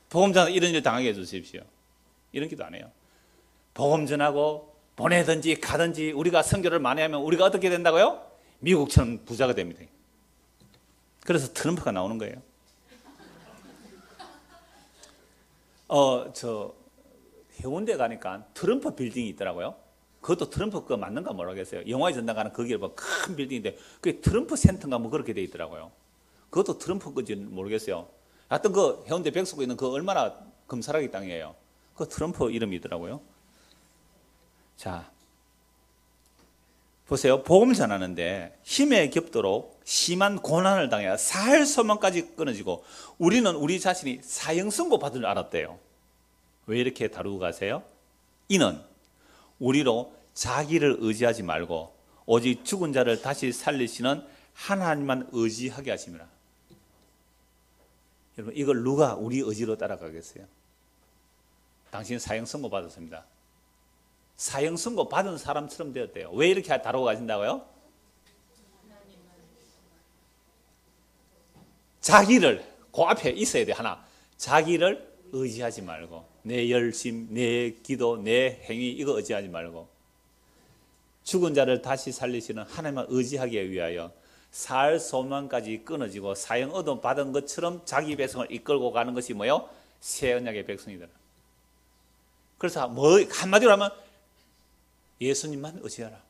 복음 전하다 이런 일 당하게 해주십시오. 이런 기도 안 해요. 복음 전하고 보내든지 가든지 우리가 선교를 많이 하면 우리가 어떻게 된다고요? 미국처럼 부자가 됩니다. 그래서 트럼프가 나오는 거예요. 해운대 가니까 트럼프 빌딩이 있더라고요. 그것도 트럼프 거 맞는가 모르겠어요. 영화에 전당 가는 거기에 큰 빌딩인데 그게 트럼프 센터인가 뭐 그렇게 돼 있더라고요. 그것도 트럼프 건지 모르겠어요. 하여튼 그 해운대 백석구 있는 그 얼마나 금사라기 땅이에요. 그 트럼프 이름이더라고요. 자, 보세요. 복음 전하는데 힘에 겹도록 심한 고난을 당해 살 소망까지 끊어지고 우리는 우리 자신이 사형선고 받을 줄 알았대요. 왜 이렇게 다루고 가세요? 이는 우리로 자기를 의지하지 말고 오직 죽은 자를 다시 살리시는 하나님만 의지하게 하심이라. 여러분, 이걸 누가 우리 의지로 따라가겠어요? 당신 사형 선고 받았습니다. 사형 선고 받은 사람처럼 되었대요. 왜 이렇게 다루고 가신다고요? 자기를 그 앞에 있어야 돼. 하나, 자기를 의지하지 말고 내 열심, 내 기도, 내 행위 이거 의지하지 말고 죽은 자를 다시 살리시는 하나님만 의지하기 위하여 살 소망까지 끊어지고 사형 얻어 받은 것처럼 자기 백성을 이끌고 가는 것이 뭐요? 새 언약의 백성이더라. 그래서 뭐 한마디로 하면 예수님만 의지하라.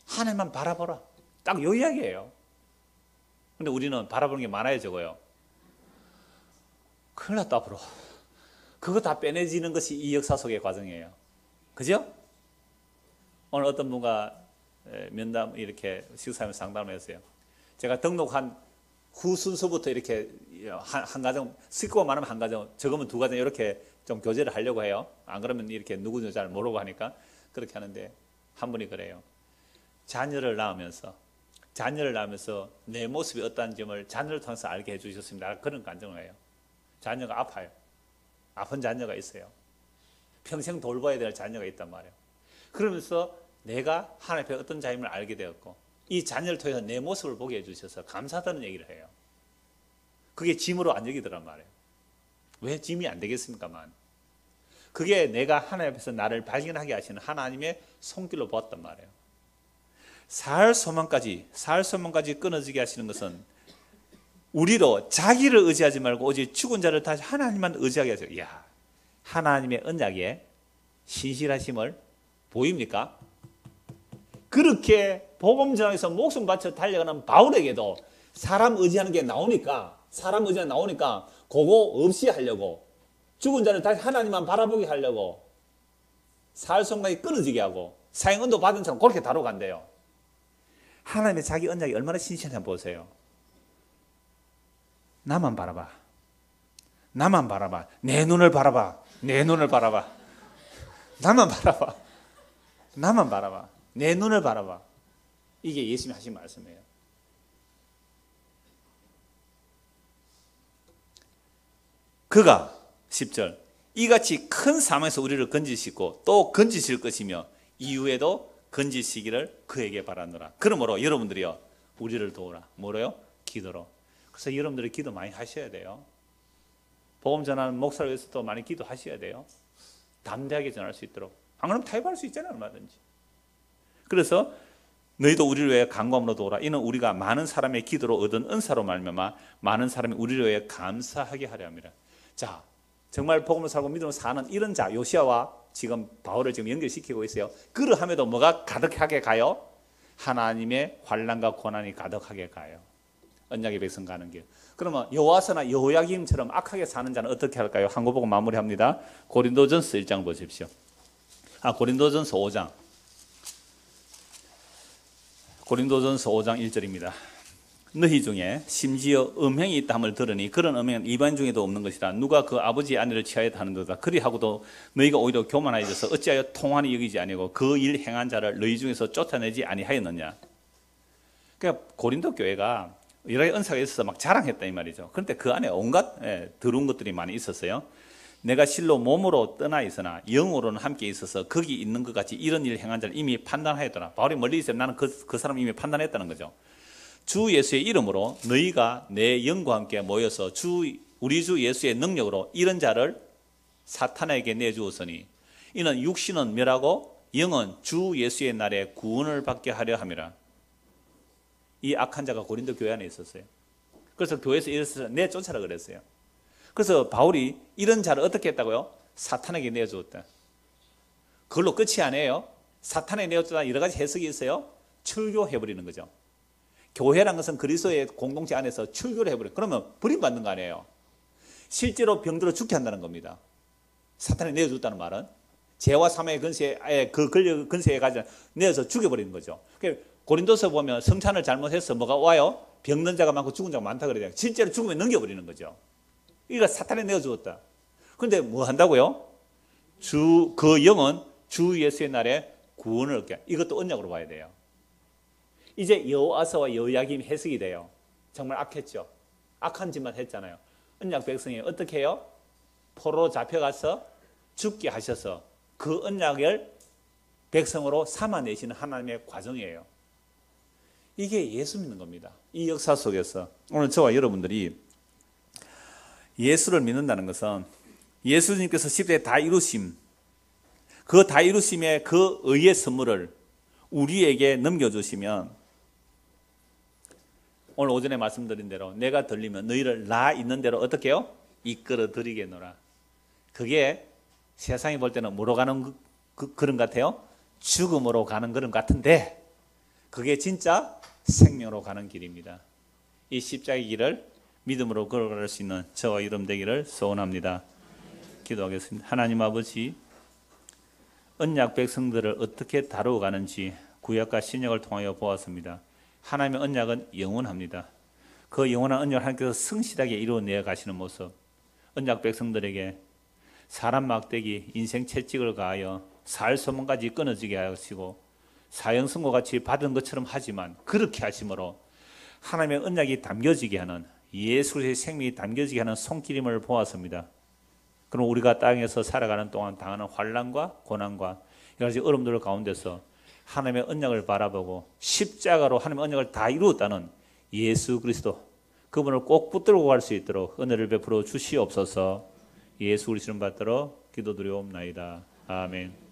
하나님만 바라보라. 딱 요 이야기예요. 근데 우리는 바라보는 게 많아요, 적어요? 큰일 났다, 앞으로. 그거 다 빼내지는 것이 이 역사 속의 과정이에요. 그죠? 오늘 어떤 분과 면담 이렇게 식사하면서 상담을 했어요. 제가 등록한 후 순서부터 이렇게 한 가정, 식구가 많으면 한 가정, 적으면 두 가정 이렇게 좀 교제를 하려고 해요. 안 그러면 이렇게 누구인지 잘 모르고 하니까 그렇게 하는데 한 분이 그래요. 자녀를 낳으면서 내 모습이 어떠한 점을 자녀를 통해서 알게 해주셨습니다. 그런 감정을 해요. 자녀가 아파요. 아픈 자녀가 있어요. 평생 돌봐야 될 자녀가 있단 말이에요. 그러면서 내가 하나님 앞에 어떤 자임을 알게 되었고 이 자녀를 통해서 내 모습을 보게 해주셔서 감사하다는 얘기를 해요. 그게 짐으로 안 여기더란 말이에요. 왜 짐이 안 되겠습니까만. 그게 내가 하나님 앞에서 나를 발견하게 하시는 하나님의 손길로 보았단 말이에요. 살 소망까지 끊어지게 하시는 것은 우리로 자기를 의지하지 말고 오직 죽은 자를 다시 하나님만 의지하게 하세요. 이야, 하나님의 언약에 신실하심을 보입니까? 그렇게 복음 전하에서 목숨 바쳐 달려가는 바울에게도 사람 의지하는 게 나오니까, 그거 없이 하려고, 죽은 자를 다시 하나님만 바라보게 하려고, 사흘 성각이 끊어지게 하고, 사형언도 받은 사람 그렇게 다루고 간대요. 하나님의 자기 언약이 얼마나 신실한지 보세요. 나만 바라봐. 나만 바라봐. 내 눈을 바라봐. 내 눈을 바라봐. 나만 바라봐. 나만 바라봐. 내 눈을 바라봐. 이게 예수님이 하신 말씀이에요. 그가 10절 이같이 큰 사망에서 우리를 건지시고 또 건지실 것이며 이후에도 건지시기를 그에게 바라노라. 그러므로 여러분들이요 우리를 도우라. 뭐로요? 기도로. 그래서 여러분들이 기도 많이 하셔야 돼요. 복음 전하는 목사를 위해서도 많이 기도하셔야 돼요. 담대하게 전할 수 있도록. 안 그러면 타협할 수 있잖아요. 얼마든지. 그래서 너희도 우리를 위해 간구함으로 도우라. 이는 우리가 많은 사람의 기도로 얻은 은사로 말미암아 많은 사람이 우리를 위해 감사하게 하려 함이라. 자, 정말 복음을 살고 믿음을 사는 이런 자 요시아와 지금 바울을 지금 연결시키고 있어요. 그러함에도 뭐가 가득하게 가요? 하나님의 환난과 고난이 가득하게 가요. 언약의 백성 가는 길. 그러면 여호와서나 여호야김처럼 악하게 사는 자는 어떻게 할까요? 한국 보고 마무리합니다. 고린도전서 1장 보십시오. 고린도전서 5장. 고린도전서 5장 1절입니다. 너희 중에 심지어 음행이 있다 함을 들으니 그런 음행은 이반 중에도 없는 것이라. 누가 그 아버지의 아내를 취하였다 하는도다. 그리하고도 너희가 오히려 교만하여져서 어찌하여 통한이 여기지 아니고 그 일 행한 자를 너희 중에서 쫓아내지 아니하였느냐. 그러니까 고린도 교회가 여러 가지 은사가 있어서 막 자랑했다 이 말이죠. 그런데 그 안에 온갖 더러운 것들이 많이 있었어요. 내가 실로 몸으로 떠나 있으나 영으로는 함께 있어서 거기 있는 것 같이 이런 일을 행한 자를 이미 판단하였더라. 바울이 멀리 있으면 나는 그 사람 이미 판단했다는 거죠. 주 예수의 이름으로 너희가 내 영과 함께 모여서 우리 주 예수의 능력으로 이런 자를 사탄에게 내주었으니 이는 육신은 멸하고 영은 주 예수의 날에 구원을 받게 하려 함이라. 이 악한 자가 고린도 교회 안에 있었어요. 그래서 교회에서 이래서 내쫓아라 그랬어요. 그래서 바울이 이런 자를 어떻게 했다고요? 사탄에게 내주었다. 그걸로 끝이 아니에요. 사탄에게 내줬다 여러 가지 해석이 있어요. 출교해버리는 거죠. 교회란 것은 그리스도의 공동체 안에서 출교를 해버려요. 그러면 버림받는 거 아니에요. 실제로 병들어 죽게 한다는 겁니다. 사탄에 내어줬다는 말은 죄와 사망의 근세에 그 권력 근세에 가져 내어서 죽여버리는 거죠. 고린도서 보면 성찬을 잘못해서 뭐가 와요? 병든 자가 많고 죽은 자가 많다 그래요. 실제로 죽으면 넘겨버리는 거죠. 이거 사탄에 내어주었다. 그런데 뭐 한다고요? 그 영은 주 예수의 날에 구원을 얻게. 이것도 언약으로 봐야 돼요. 이제 여호와서와 여호야김 해석이 돼요. 정말 악했죠. 악한 짓만 했잖아요. 언약 백성이 어떻게 해요? 포로로 잡혀가서 죽게 하셔서 그 언약을 백성으로 삼아내시는 하나님의 과정이에요. 이게 예수 믿는 겁니다. 이 역사 속에서 오늘 저와 여러분들이 예수를 믿는다는 것은 예수님께서 십자가에 다 이루심, 그 다 이루심의 그 의의 선물을 우리에게 넘겨주시면 오늘 오전에 말씀드린 대로 내가 들리면 너희를 나 있는 대로 어떻게 해요? 이끌어 드리겠노라. 그게 세상이 볼 때는 뭐로 가는 그런 같아요? 죽음으로 가는 그런 같은데 그게 진짜 생명으로 가는 길입니다. 이 십자가의 길을 믿음으로 걸어갈 수 있는 저와 여러분 되기를 소원합니다. 기도하겠습니다. 하나님 아버지, 언약 백성들을 어떻게 다루어 가는지 구약과 신약을 통하여 보았습니다. 하나님의 언약은 영원합니다. 그 영원한 언약을 하나님께서 성실하게 이루어내 가시는 모습, 언약 백성들에게 사람 막대기, 인생 채찍을 가하여 살 소문까지 끊어지게 하시고 사형 선고같이 받은 것처럼 하지만 그렇게 하심으로 하나님의 언약이 담겨지게 하는 예수 그리스도의 생명이 담겨지게 하는 손길임을 보았습니다. 그럼 우리가 땅에서 살아가는 동안 당하는 환난과 고난과 여러 가지 어려움들 가운데서 하나님의 언약을 바라보고 십자가로 하나님의 언약을 다 이루었다는 예수 그리스도 그분을 꼭 붙들고 갈 수 있도록 은혜를 베풀어 주시옵소서. 예수 그리스도를 받들어 기도드리옵나이다. 아멘.